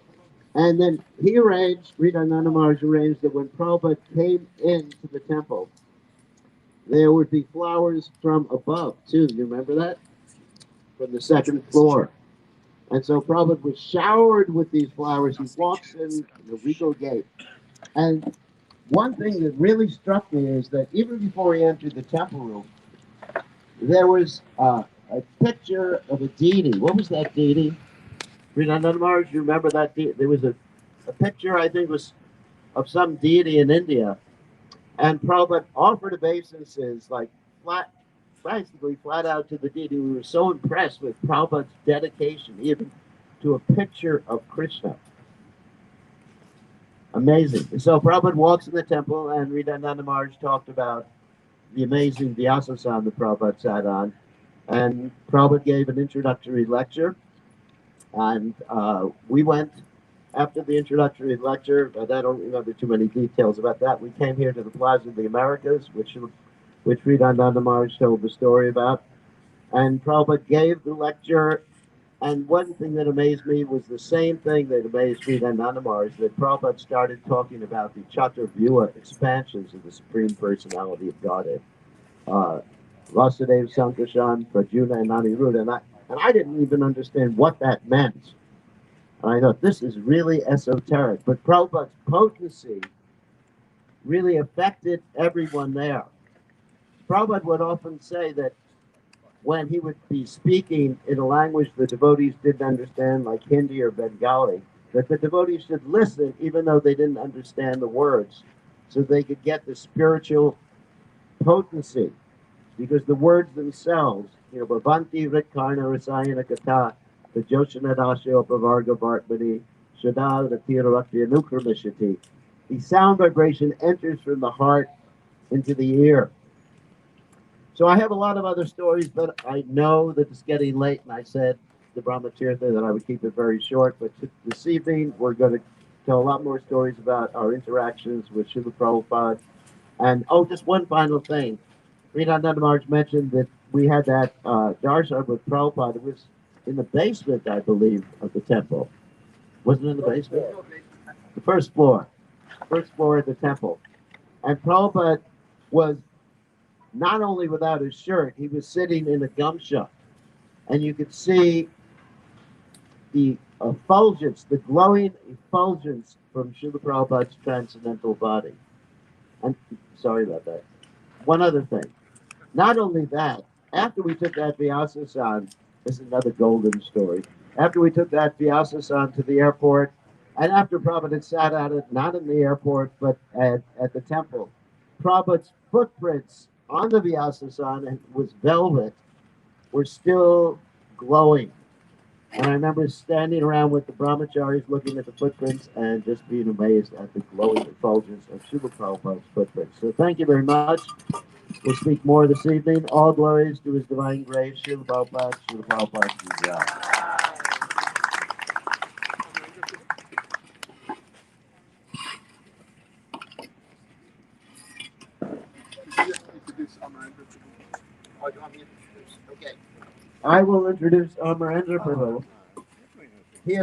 and then he arranged, Rita Nanda Maharaj arranged that when Prabhupada came into the temple, there would be flowers from above too. You remember that? From the second floor. And so Prabhupada was showered with these flowers. He walks in the regal gate. And one thing that really struck me is that even before he entered the temple room, there was a picture of a deity. What was that deity? Nanda Maharaj, you remember that deity? There was a picture, I think, was of some deity in India. And Prabhupada offered obeisances, like basically flat out to the deity. We were so impressed with Prabhupada's dedication, even to a picture of Krishna. Amazing. So Prabhupada walks in the temple, and Rita Nanda Maharaj talked about the amazing Vyasa-san that Prabhupada sat on. And Prabhupada gave an introductory lecture. And we went, after the introductory lecture, but I don't remember too many details about that. We came here to the Plaza of the Americas, which Sridhananda Maharaj told the story about. And Prabhupada gave the lecture. And one thing that amazed me was the same thing that amazed Sridhananda Maharaj, that Prabhupada started talking about the Chaturvyuha expansions of the Supreme Personality of Godhead. Vasudeva, Sankarshan, Prajuna, and Aniruddha. And I didn't even understand what that meant. And I thought, this is really esoteric. But Prabhupada's potency really affected everyone there. Prabhupada would often say that when he would be speaking in a language the devotees didn't understand, like Hindi or Bengali, that the devotees should listen even though they didn't understand the words, so they could get the spiritual potency. Because the words themselves, Bhavanti Ritkarna Rasayana Kata, the Joshanadasya Pavarga Bhartmani, Shadal Ratirarakti Anukramishati. The sound vibration enters from the heart into the ear. So I have a lot of other stories, but I know that it's getting late, and I said to Brahmatirtha that I would keep it very short. But this evening, we're going to tell a lot more stories about our interactions with Srila Prabhupada. And, just one final thing. Sridhananda Maharaj mentioned that we had that darshan with Prabhupada. It was in the basement, I believe, of the temple. Wasn't it in the basement? The first floor. First floor of the temple. And Prabhupada was not only without his shirt, he was sitting in a gamcha. And you could see the effulgence, the glowing effulgence from Srila Prabhupada's transcendental body. And sorry about that. One other thing. Not only that, after we took that Vyasa-san, this is another golden story. After we took that Vyasa-san to the airport, and after Prabhupada had sat at it, not in the airport, but at the temple, Prabhupada's footprints on the Vyasa-san, and it was velvet, were still glowing. And I remember standing around with the brahmacharis looking at the footprints and just being amazed at the glowing effulgence of Srila Prabhupada's footprints. So thank you very much. We'll speak more this evening. All glories to His Divine Grace, Srila Prabhupada, Srila Prabhupada ki jai. Introduce Amarendra. Oh, you want me to introduce? Okay. I will introduce Amarendra Prabhu. He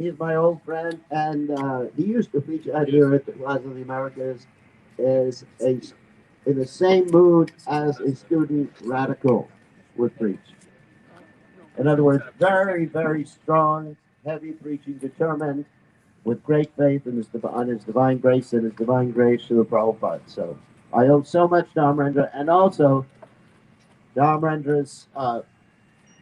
is my old friend, and he used to preach out here at the Plaza of the Americas in the same mood as a student radical would preach. In other words, very, very strong, heavy preaching, determined, with great faith in his divine grace and his divine grace to the Prabhupada. So I owe so much to Amarendra, and also to Amarendra's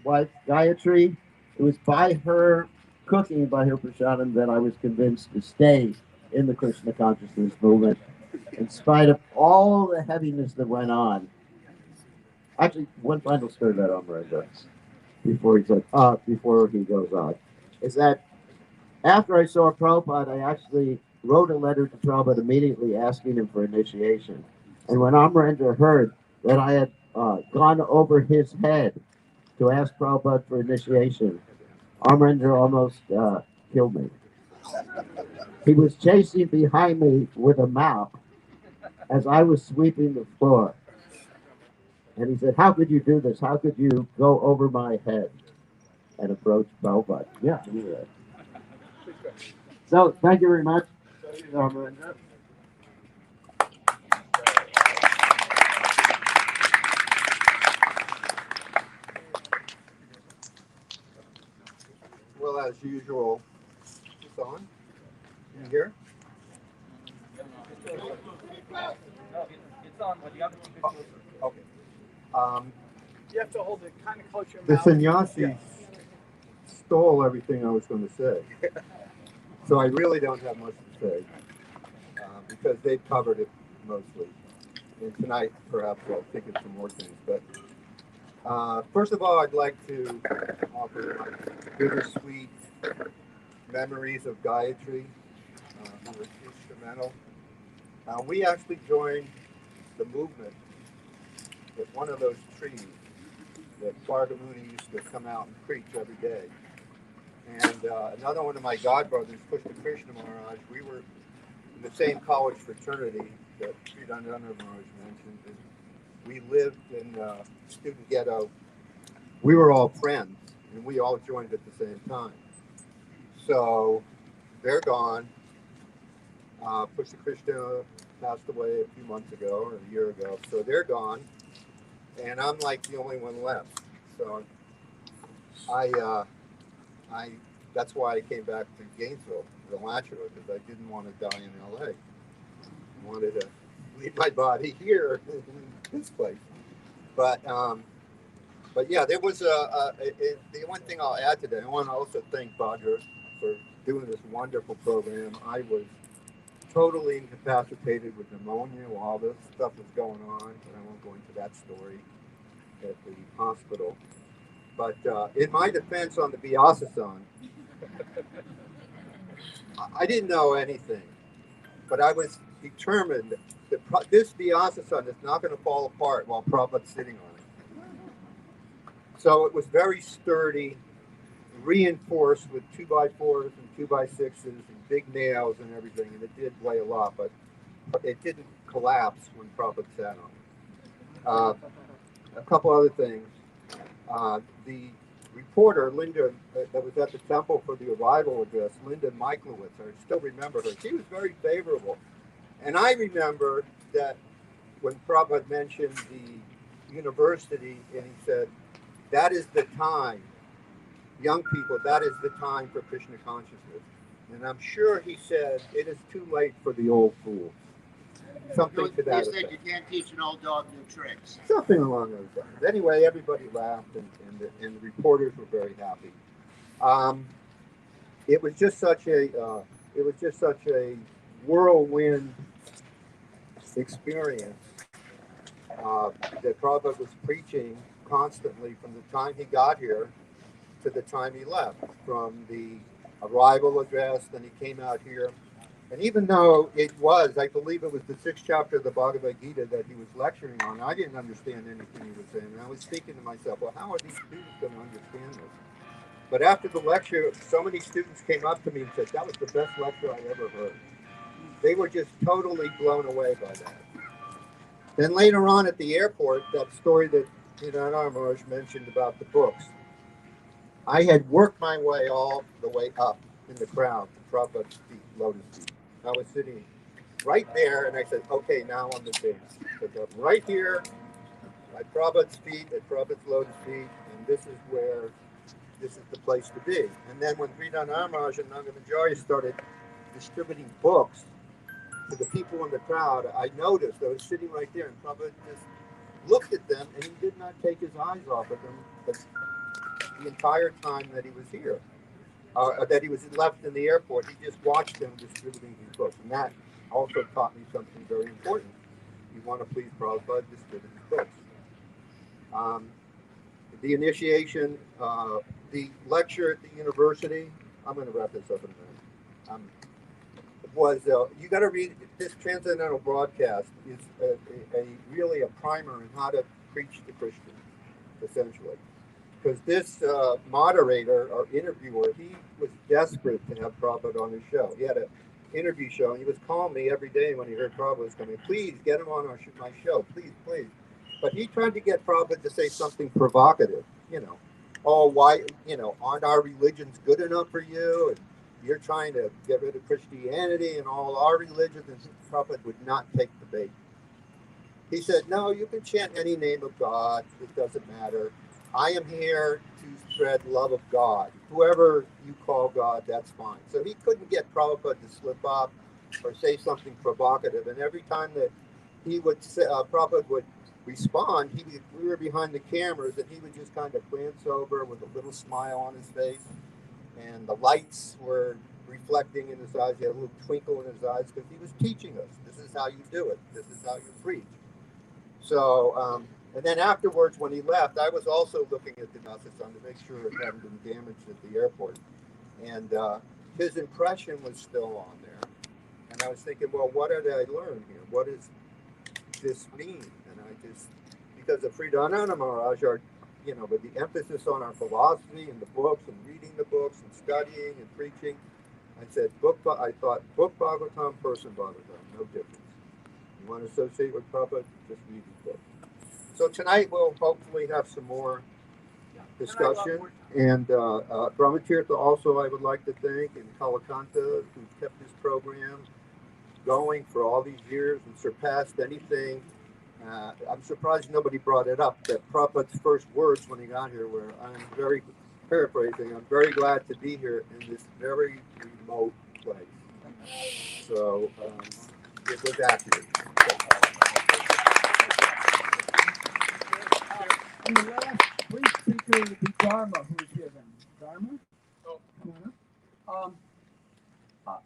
wife, Gayatri. It was by her cooking, by her prasadam, that I was convinced to stay in the Krishna consciousness movement, in spite of all the heaviness that went on. Actually, one final story about Amarendra before he goes on, is that after I saw Prabhupada, I actually wrote a letter to Prabhupada immediately asking him for initiation. And when Amarendra heard that I had gone over his head to ask Prabhupada for initiation, Amarendra almost killed me. He was chasing behind me with a mop as I was sweeping the floor. And he said, "How could you do this? How could you go over my head and approach Prabhupada?" Yeah, I knew that. So, thank you very much. Amarendra. Well, as usual, it's on. You hear? It's on, but you have to keep it closer. Okay. You have to hold it kind of close to your The mouth. sannyasis stole everything I was going to say. So I really don't have much to say because they've covered it mostly. And tonight, perhaps I'll think of some more things. But first of all, I'd like to offer my bittersweet memories of Gayatri, who was instrumental. We actually joined the movement at one of those trees that Bhargamuni used to come out and preach every day. And another one of my godbrothers, Pushpa Krishna Maharaj, we were in the same college fraternity that Sridhar Maharaj mentioned. And we lived in student ghetto. We were all friends, and we all joined at the same time. So they're gone. Pushpa Krishna passed away a few months ago, or a year ago. So they're gone, and I'm like the only one left. So that's why I came back to Gainesville, the Alachua, because I didn't want to die in LA. I wanted to leave my body here in this place. But yeah, there was the one thing I'll add to that. I want to also thank Badra for doing this wonderful program. I was totally incapacitated with pneumonia while all this stuff was going on, but I won't go into that story at the hospital. But in my defense on the Vyasa-san, I didn't know anything, but I was determined that this Vyasa-san is not going to fall apart while Prabhupada's sitting on it. So it was very sturdy, reinforced with 2x4s and 2x6s and big nails and everything, and it did weigh a lot, but it didn't collapse when Prabhupada sat on it. A couple other things. The reporter, Linda, that was at the temple for the arrival address, Linda Miklowitz, I still remember her. She was very favorable. And I remember that when Prabhupada mentioned the university, and he said, that is the time, young people, that is the time for Krishna consciousness. And I'm sure he said, it is too late for the old fools. Something to that effect. He said you can't teach an old dog new tricks. Something along those lines. Anyway, everybody laughed, and the reporters were very happy. It was just such a whirlwind experience that Prabhupada was preaching constantly from the time he got here to the time he left. From the arrival address, then he came out here. And even though it was, I believe it was the 6th chapter of the Bhagavad Gita that he was lecturing on, I didn't understand anything he was saying. And I was thinking to myself, well, how are these students going to understand this? But after the lecture, so many students came up to me and said, that was the best lecture I ever heard. They were just totally blown away by that. Then later on at the airport, that story that Sridhar Maharaj mentioned about the books, I had worked my way all the way up in the crowd to Prabhupada's feet, lotus feet. I was sitting right there, and I said, okay, now I'm the stage. Because I'm right here at Prabhupada's feet, at Prabhupada's lotus feet, and this is the place to be. And then when Sridhar Maharaj and Nangamacharya started distributing books to the people in the crowd, I noticed I was sitting right there, and Prabhupada just looked at them, and he did not take his eyes off of them the entire time that he was here. That he was left in the airport. He just watched them distributing these books. And that also taught me something very important. You want to please Prabhupada, distribute his books. The initiation, the lecture at the university, I'm going to wrap this up in a minute, was you got to read this transcendental broadcast is really a primer on how to preach to Christians, essentially. Because this moderator or interviewer, he was desperate to have Prabhupada on his show. He had an interview show, and he was calling me every day when he heard Prabhupada was coming. Please get him on my show, please, please. But he tried to get Prabhupada to say something provocative. Oh, why? Aren't our religions good enough for you? And you're trying to get rid of Christianity and all our religions. And Prabhupada would not take the bait. He said, no, you can chant any name of God. It doesn't matter. I am here to spread love of God. Whoever you call God, that's fine. So he couldn't get Prabhupada to slip up or say something provocative. And every time that he would say, Prabhupada would respond, we were behind the cameras, and he would just kind of glance over with a little smile on his face. And the lights were reflecting in his eyes. He had a little twinkle in his eyes because he was teaching us. This is how you do it. This is how you preach. So, and then afterwards, when he left, I was also looking at the Vyasa-san to make sure it hadn't been damaged at the airport. And his impression was still on there. And I was thinking, well, what did I learn here? What does this mean? And he because of Fridananda Maharaj, with the emphasis on our philosophy and the books and reading the books and studying and preaching, I thought book Bhagavatam, person Bhagavatam, no difference. You want to associate with Prabhupada, just read his book. So tonight we'll hopefully have some more discussion. And Brahmatirtha also I would like to thank, and Kalakanta, who kept this program going for all these years and surpassed anything. I'm surprised nobody brought it up, that Prabhupada's first words when he got here were, I'm very glad to be here in this very remote place. So it was accurate. And the last brief speaker will be Dharma, who is here then. Dharma? Oh. Come on up.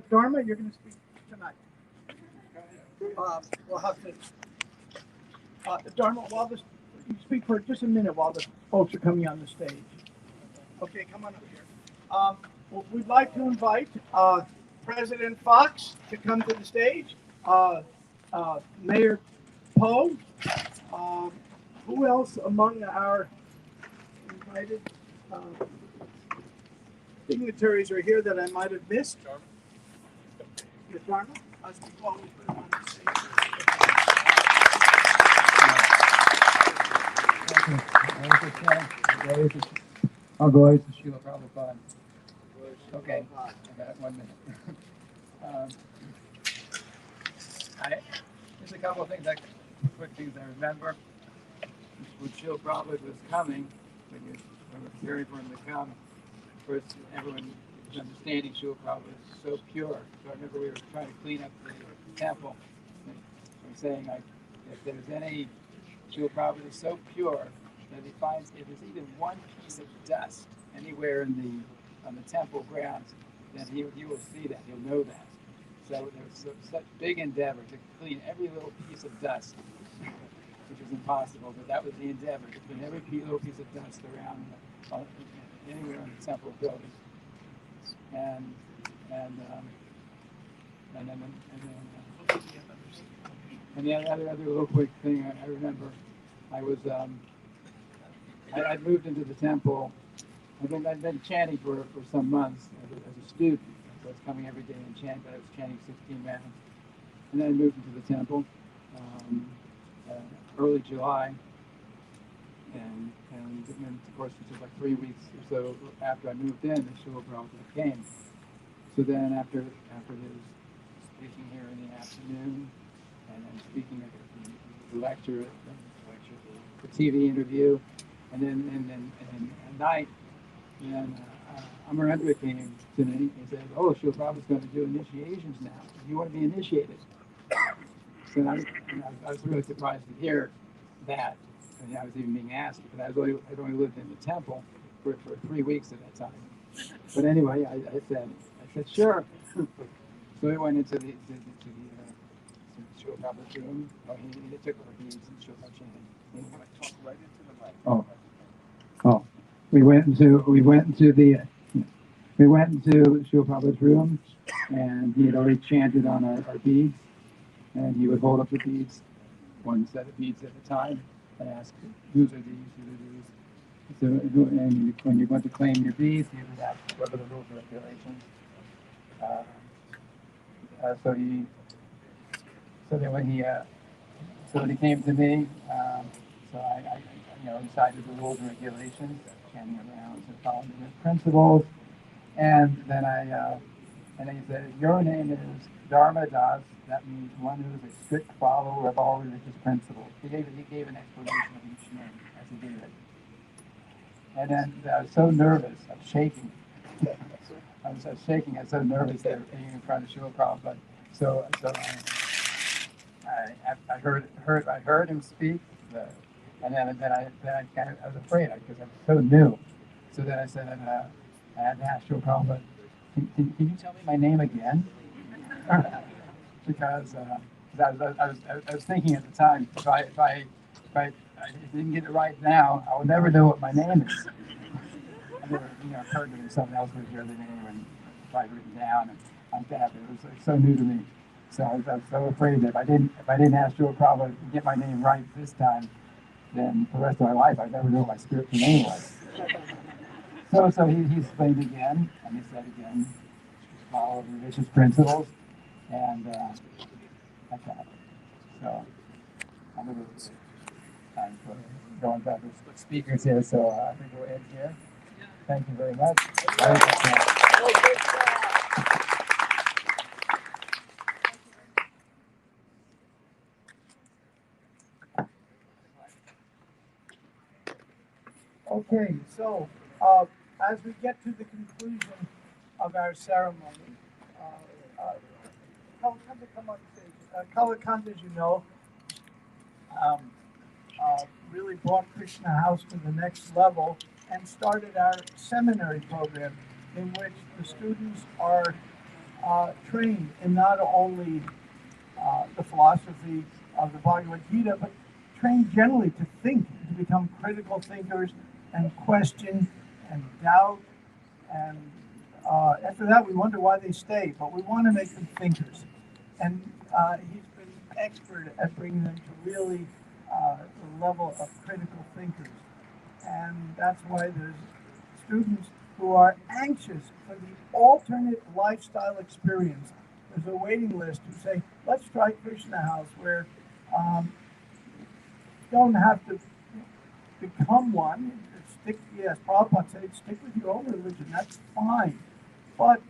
Dharma, you're going to speak tonight. We'll have to. Dharma, you speak for just a minute while the folks are coming on the stage. Okay, come on up here. We'd like to invite President Fox to come to the stage. Mayor Poe. Who else among our invited dignitaries are here that I might have missed? Yes, Dharma? I'll speak while we put him on the stage. I'll go to Srila Prabhupada. Okay, I got 1 minute. There's a couple of things, quick things I remember. When Srila Prabhupada was coming, when we were preparing for him to come, first everyone was understanding Srila Prabhupada was so pure. So I remember we were trying to clean up the temple. And we were saying, if there's any, Srila Prabhupada is so pure that he finds if there's even one piece of dust anywhere on the temple grounds, then he will see that, he'll know that. So there was such big endeavor to clean every little piece of dust, which was impossible, but that was the endeavor, to clean every little piece of dust around anywhere in the temple building. And the other little quick thing I remember, I was I'd moved into the temple. I'd been chanting for some months as a student. So I was coming every day and chanting, but I was chanting 16 rounds. And then I moved into the temple early July. And of course, it was like 3 weeks or so after I moved in, the Srila Prabhupada came. So then after his speaking here in the afternoon, and then speaking at the lecture, the TV interview, and then at night, then Amarendra came to me and said, "Oh, Srila Prabhupada's going to do initiations now. You want to be initiated?" So I was really surprised to hear that. And I was even being asked because I'd only lived in the temple for 3 weeks at that time. But anyway, I said sure. So we went into the Srila Prabhupada's room. Oh, he took our beads and Srila Prabhupada. Talk right into the mic. Oh. We went into Srila Prabhupada's room, and he had already chanted on our beads, and he would hold up the beads, one set of beads at a time, and ask, whose are these? So, and when you went to claim your beads, he would ask, what are the rules and regulations? So when he came to me, so I decided the rules and regulations, chanting around and following the principles, and then he said, your name is Dharma Das. That means one who is a strict follower of all religious principles. He gave an explanation of each name as he gave it. And then I was so nervous, I was shaking. I was so nervous there being in front of Srila Prabhupada. So I heard him speak, and then I was afraid because I was so new. So then I said, I had to ask Srila Prabhupada, can you tell me my name again? Because I was thinking at the time, if I didn't get it right now, I would never know what my name is. I never heard that someone else would hear the name and probably written down and like that. It was so new to me. So I was so afraid that if I didn't ask Srila Prabhupada to get my name right this time, then for the rest of my life I'd never know what my spiritual name was. So he explained again, and he said again, follow the religious principles, and like that. So I'm a little time for going back with speakers here, so I think we'll end here. Thank you very much. Okay, so as we get to the conclusion of our ceremony, Kalakanda, come on stage. Kalakanda, as you know, um, really brought Krishna House to the next level and started our seminary program in which the students are trained in not only the philosophy of the Bhagavad Gita, but trained generally to think, to become critical thinkers and question and doubt. And after that, we wonder why they stay, but we want to make them thinkers. And he's been expert at bringing them to really the level of critical thinkers. And that's why there's students who are anxious for the alternate lifestyle experience. There's a waiting list who say, let's try Krishna House, where you don't have to become one. Yes, Prabhupada said, stick with your own religion, that's fine. But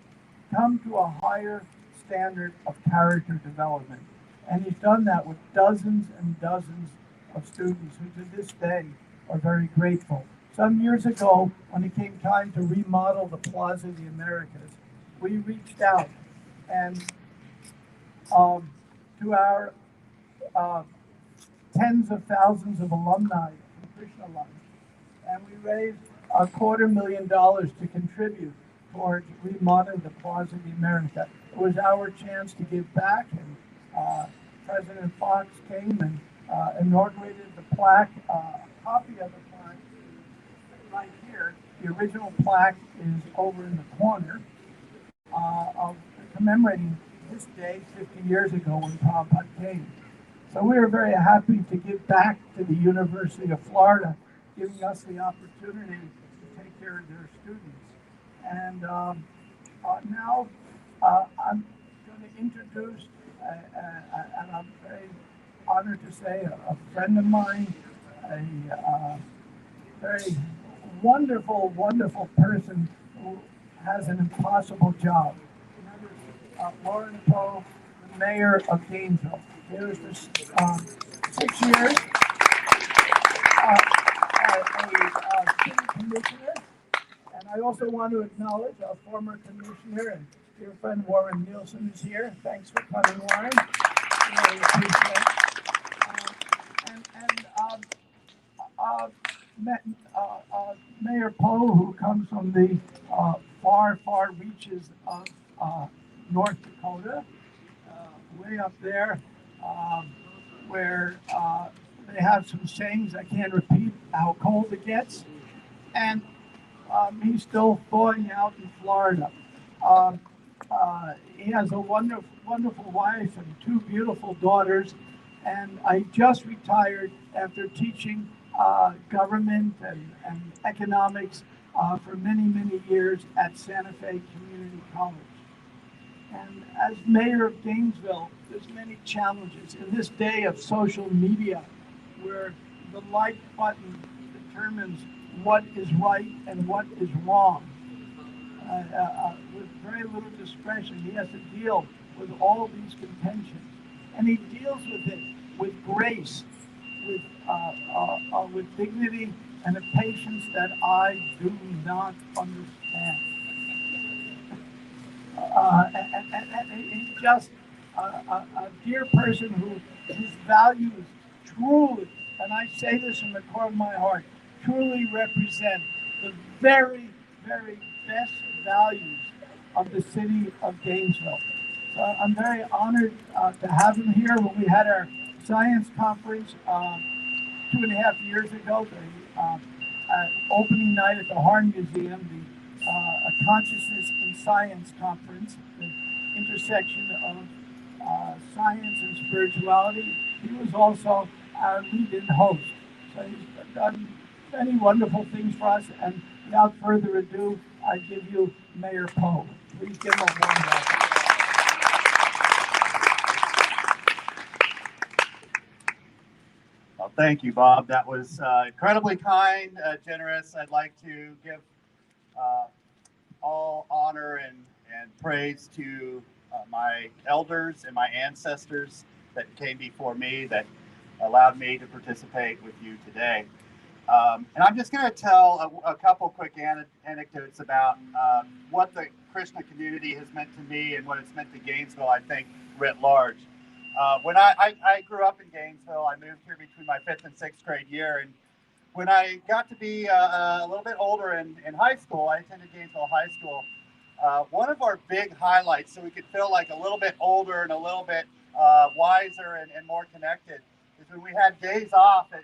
come to a higher standard of character development. And he's done that with dozens and dozens of students who to this day are very grateful. Some years ago, when it came time to remodel the Plaza of the Americas, we reached out and to our tens of thousands of alumni from Krishna Life, and we raised $250,000 to contribute towards remodeling the Plaza of the America. It was our chance to give back, and President Fox came and inaugurated the plaque. A copy of the plaque is right here. The original plaque is over in the corner of commemorating this day 50 years ago when Prabhupada came. So we are very happy to give back to the University of Florida, giving us the opportunity to take care of their students. And now I'm going to introduce, and I'm very honored to say, a friend of mine, a very wonderful, wonderful person who has an impossible job. Lauren Poe, the mayor of Gainesville. Here is this 6 years city commissioner. And I also want to acknowledge our former commissioner and dear friend Warren Nielsen is here. Thanks for coming, Warren. Really appreciate it. Mayor Poe, who comes from the far, far reaches of North Dakota, way up there, where they have some sayings I can't repeat, how cold it gets. And he's still thawing out in Florida. He has a wonderful, wonderful wife and two beautiful daughters. And I just retired after teaching government and economics for many, many years at Santa Fe Community College. And as mayor of Gainesville, there's many challenges in this day of social media where the like button determines what is right and what is wrong. With very little discretion, he has to deal with all these contentions. And he deals with it with grace, with dignity, and a patience that I do not understand. And he's just a dear person whose values truly, and I say this from the core of my heart, truly represent the very, very best values of the city of Gainesville. So I'm very honored to have him here. When we had our science conference 2.5 years ago, the opening night at the Harn Museum, the Consciousness in Science Conference, the intersection of science and spirituality. He was also our lead-in host. So he's done many wonderful things for us. And without further ado, I give you Mayor Poe. Please give him a warm welcome. Well, thank you, Bob. That was incredibly kind, generous. I'd like to give all honor and praise to my elders and my ancestors that came before me that allowed me to participate with you today. And I'm just going to tell a couple quick anecdotes about what the Krishna community has meant to me and what it's meant to Gainesville, I think, writ large. When I grew up in Gainesville, I moved here between my 5th and 6th grade year. And when I got to be a little bit older in high school, I attended Gainesville High School. One of our big highlights, so we could feel like a little bit older and a little bit wiser and more connected, is when we had days off at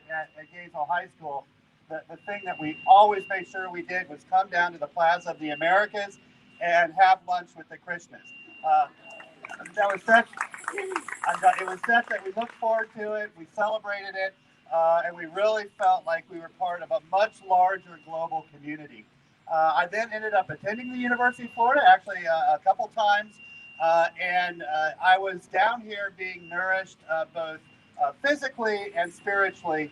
Gainesville High School. The thing that we always made sure we did was come down to the Plaza of the Americas and have lunch with the Krishnas. It was such that we looked forward to it, we celebrated it, and we really felt like we were part of a much larger global community. I then ended up attending the University of Florida, actually a couple times, and I was down here being nourished both physically and spiritually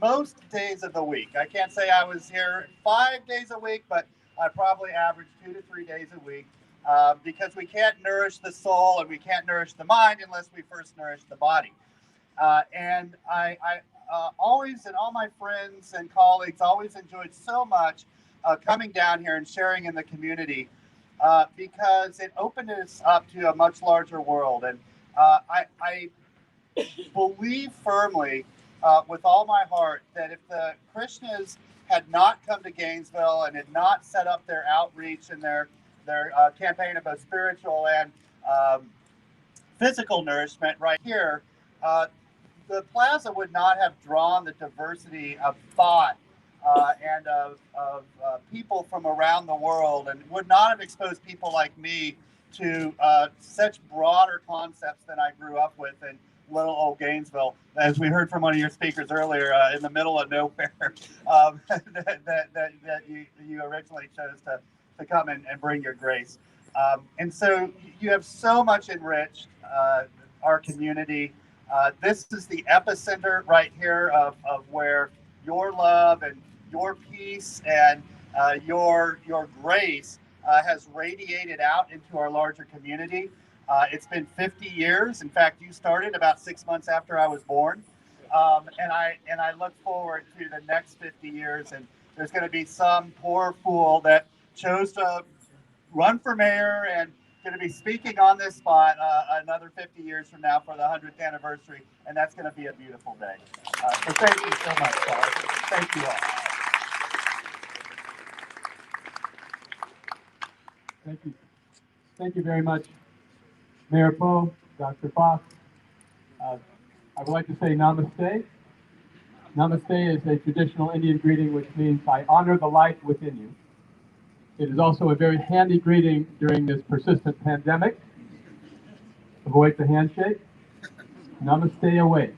most days of the week. I can't say I was here 5 days a week, but I probably averaged 2 to 3 days a week because we can't nourish the soul and we can't nourish the mind unless we first nourish the body. And I always, and all my friends and colleagues, always enjoyed so much coming down here and sharing in the community because it opened us up to a much larger world. And I believe firmly with all my heart that if the Krishnas had not come to Gainesville and had not set up their outreach and their campaign of both spiritual and physical nourishment right here, the Plaza would not have drawn the diversity of thought and of people from around the world, and would not have exposed people like me to such broader concepts than I grew up with in little old Gainesville, as we heard from one of your speakers earlier, in the middle of nowhere, that you originally chose to come and bring your grace. And so you have so much enriched our community. This is the epicenter right here of where your love and your peace and your grace has radiated out into our larger community. It's been 50 years. In fact, you started about 6 months after I was born. And I look forward to the next 50 years. And there's going to be some poor fool that chose to run for mayor and going to be speaking on this spot another 50 years from now for the 100th anniversary. And that's going to be a beautiful day. So thank you so much, Paul. Thank you all. Thank you. Thank you very much, Mayor Poe, Dr. Fox. I would like to say namaste. Namaste is a traditional Indian greeting which means I honor the light within you. It is also a very handy greeting during this persistent pandemic. Avoid the handshake. Namaste away.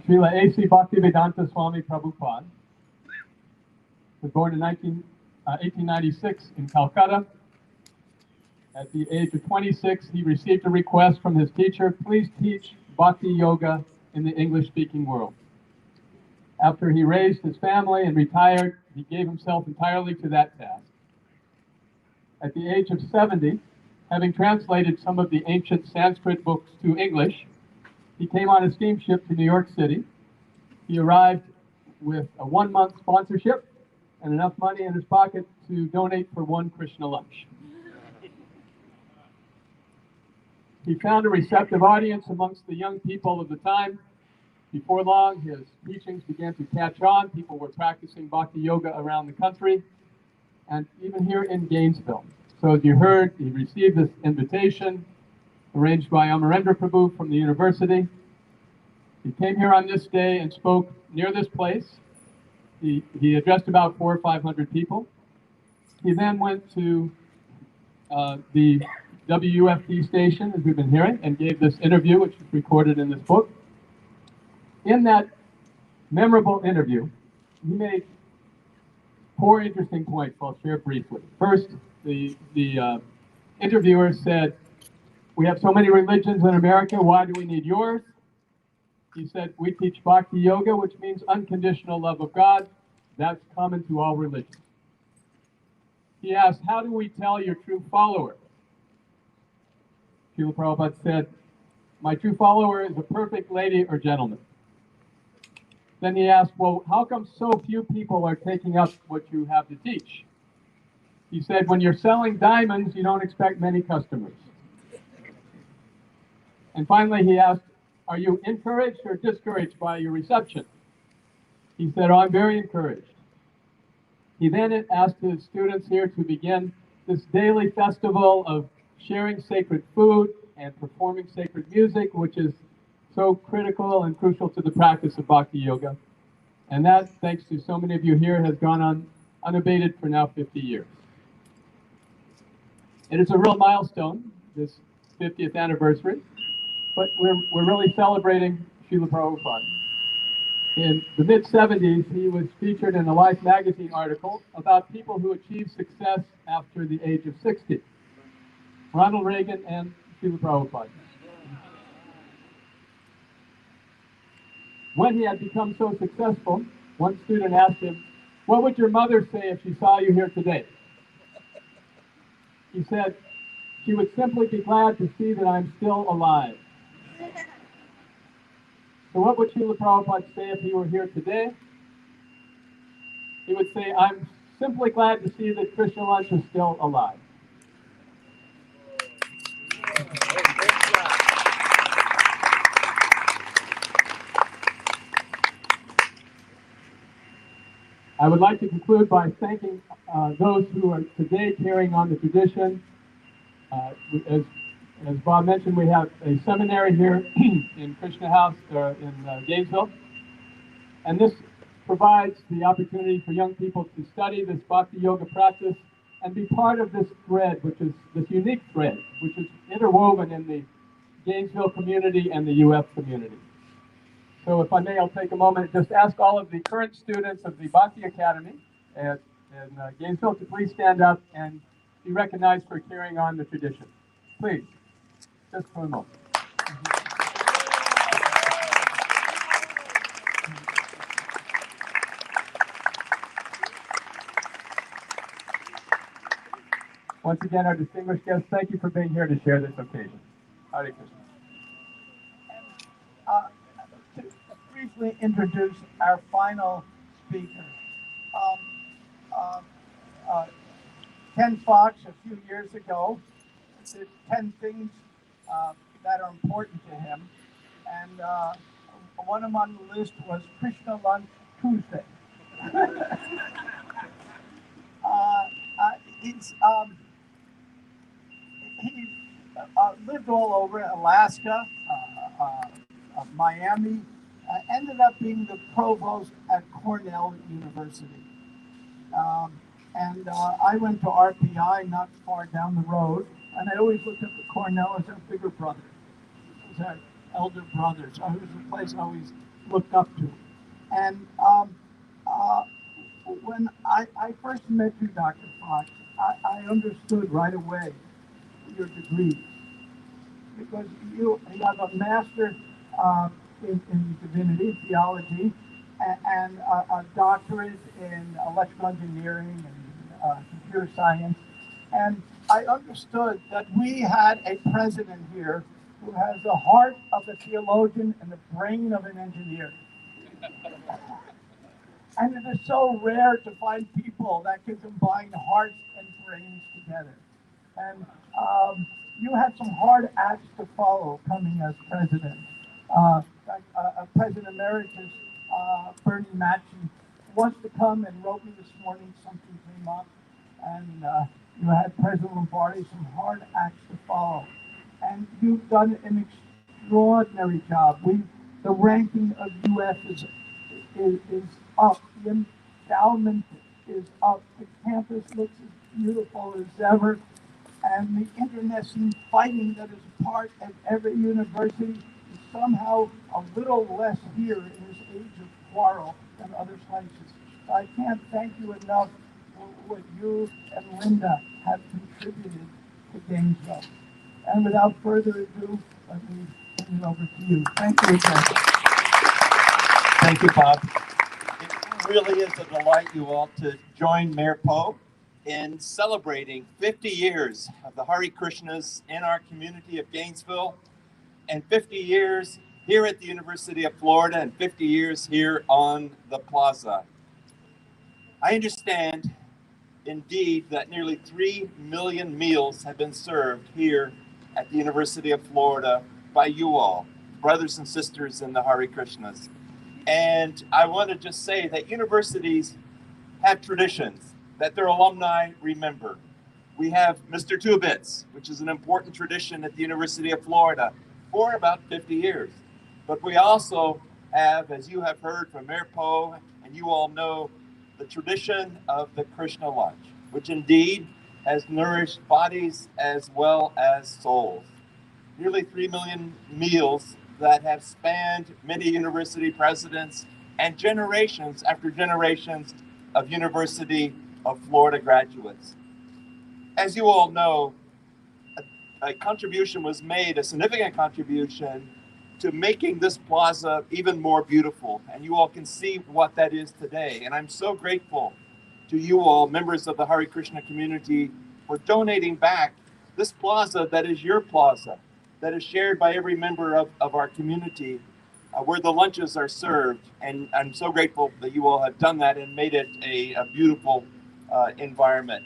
Srila A.C. Bhaktivedanta Swami Prabhupada was born in 1896 in Calcutta. At the age of 26, he received a request from his teacher, please teach Bhakti Yoga in the English-speaking world. After he raised his family and retired, he gave himself entirely to that task. At the age of 70, having translated some of the ancient Sanskrit books to English, he came on a steamship to New York City. He arrived with a 1-month sponsorship and enough money in his pocket to donate for one Krishna lunch. He found a receptive audience amongst the young people of the time. Before long, his teachings began to catch on. People were practicing Bhakti Yoga around the country, and even here in Gainesville. So as you heard, he received this invitation arranged by Amarendra Prabhu from the university. He came here on this day and spoke near this place. He addressed about 400 or 500 people. He then went to the WUFD station, as we've been hearing, and gave this interview, which is recorded in this book. In that memorable interview, he made 4 interesting points I'll share briefly. First, the interviewer said, "We have so many religions in America, why do we need yours?" He said, "We teach Bhakti Yoga, which means unconditional love of God. That's common to all religions." He asked, "How do we tell your true follower?" Srila Prabhupada said, "My true follower is a perfect lady or gentleman." Then he asked, "Well, how come so few people are taking up what you have to teach?" He said, "When you're selling diamonds, you don't expect many customers." And finally, he asked, "Are you encouraged or discouraged by your reception?" He said, "Oh, I'm very encouraged." He then asked his students here to begin this daily festival of sharing sacred food and performing sacred music, which is so critical and crucial to the practice of Bhakti Yoga. And that, thanks to so many of you here, has gone on unabated for now 50 years. It is a real milestone, this 50th anniversary, but we're really celebrating Srila Prabhupada. In the mid-70s, he was featured in a Life magazine article about people who achieve success after the age of 60. Ronald Reagan and Srila Prabhupada. When he had become so successful, one student asked him, "What would your mother say if she saw you here today?" He said, "She would simply be glad to see that I'm still alive." So what would Srila Prabhupada say if he were here today? He would say, "I'm simply glad to see that Krishna Lunch is still alive." I would like to conclude by thanking those who are today carrying on the tradition. As Bob mentioned, we have a seminary here in Krishna House in Gainesville. And this provides the opportunity for young people to study this Bhakti Yoga practice and be part of this thread, which is this unique thread, which is interwoven in the Gainesville community and the UF community. So if I may, I'll take a moment and just ask all of the current students of the Bhakti Academy in Gainesville to please stand up and be recognized for carrying on the tradition. Please, just for a moment. Once again, our distinguished guests, thank you for being here to share this occasion. Hare Krishna. To briefly introduce our final speaker. Ken Fox, a few years ago, did 10 things that are important to him. And one of them on the list was Krishna Lunch Tuesday. He lived all over Alaska, Miami, ended up being the provost at Cornell University. And I went to RPI not far down the road, and I always looked at the Cornell as our bigger brother, as our elder brother. So it was a place I always looked up to. And when I first met you, Dr. Fox, I understood right away your degree, because you have a master in divinity, theology, and a doctorate in electrical engineering and computer science. And I understood that we had a president here who has the heart of a theologian and the brain of an engineer. And it is so rare to find people that can combine hearts and brains together. And you had some hard acts to follow coming as president. President Emeritus Bernie Matson wants to come and wrote me this morning, something came up, and you had President Lombardi, some hard acts to follow. And you've done an extraordinary job. The ranking of UF is up, the endowment is up, the campus looks as beautiful as ever. And the internecine fighting that is part of every university is somehow a little less here in this age of quarrel than other places. So I can't thank you enough for what you and Linda have contributed to Gainesville. And without further ado, let me turn it over to you. Thank you again. Thank you, Bob. It really is a delight, you all, to join Mayor Poe in celebrating 50 years of the Hare Krishnas in our community of Gainesville, and 50 years here at the University of Florida, and 50 years here on the Plaza. I understand, indeed, that nearly 3 million meals have been served here at the University of Florida by you all, brothers and sisters in the Hare Krishnas. And I want to just say that universities have traditions that their alumni remember. We have Mr. Two Bits, which is an important tradition at the University of Florida for about 50 years. But we also have, as you have heard from Mayor Poe, and you all know, the tradition of the Krishna lunch, which indeed has nourished bodies as well as souls. Nearly 3 million meals that have spanned many university presidents and generations after generations of University of Florida graduates. As you all know, a contribution was made, a significant contribution, to making this plaza even more beautiful. And you all can see what that is today. And I'm so grateful to you all, members of the Hare Krishna community, for donating back this plaza that is your plaza, that is shared by every member of our community, where the lunches are served. And I'm so grateful that you all have done that and made it a beautiful environment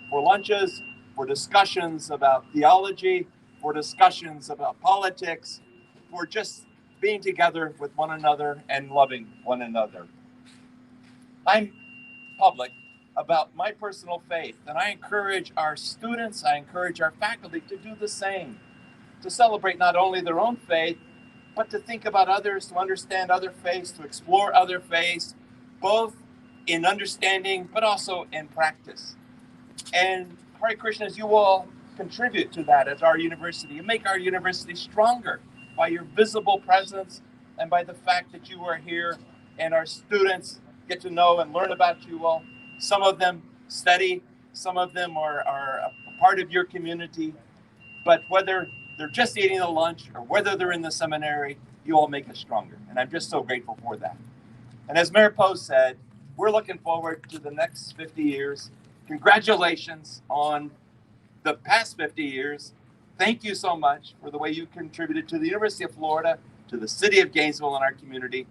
for lunches, for discussions about theology, for discussions about politics, for just being together with one another and loving one another. I'm public about my personal faith, and I encourage our students, I encourage our faculty to do the same, to celebrate not only their own faith, but to think about others, to understand other faiths, to explore other faiths, both in understanding, but also in practice. And Hare Krishnas, you all contribute to that at our university. You make our university stronger by your visible presence and by the fact that you are here and our students get to know and learn about you all. Some of them study, some of them are a part of your community, but whether they're just eating the lunch or whether they're in the seminary, you all make us stronger. And I'm just so grateful for that. And as Mayor Poe said, we're looking forward to the next 50 years. Congratulations on the past 50 years. Thank you so much for the way you contributed to the University of Florida, to the city of Gainesville and our community.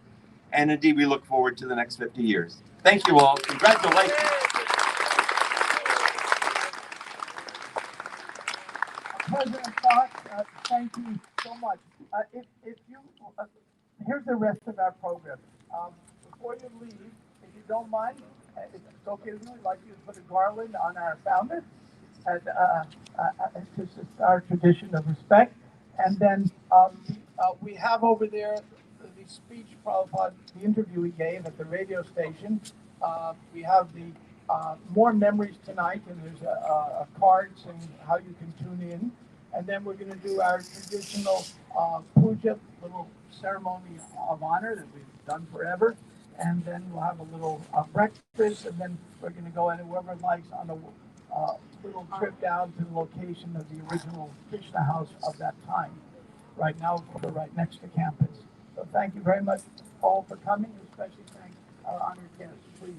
And indeed, we look forward to the next 50 years. Thank you all. Congratulations. President Fox, thank you so much. Here's the rest of our program. Before you leave, if you don't mind, if it's okay with you, I'd like you to put a garland on our founder, and it's just our tradition of respect. And then we have over there the speech Prabhupada, the interview he gave at the radio station. We have the more memories tonight, and there's a card saying how you can tune in. And then we're going to do our traditional puja, little ceremony of honor that we've done forever. And then we'll have a little breakfast, and then we're going to go in, whoever likes, on a little trip down to the location of the original Krishna house of that time. Right now, we're right next to campus. So thank you very much all for coming, especially thank our honored guests, please.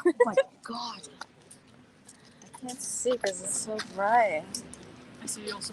Oh my God. I can't see because it's so bright. I see you also.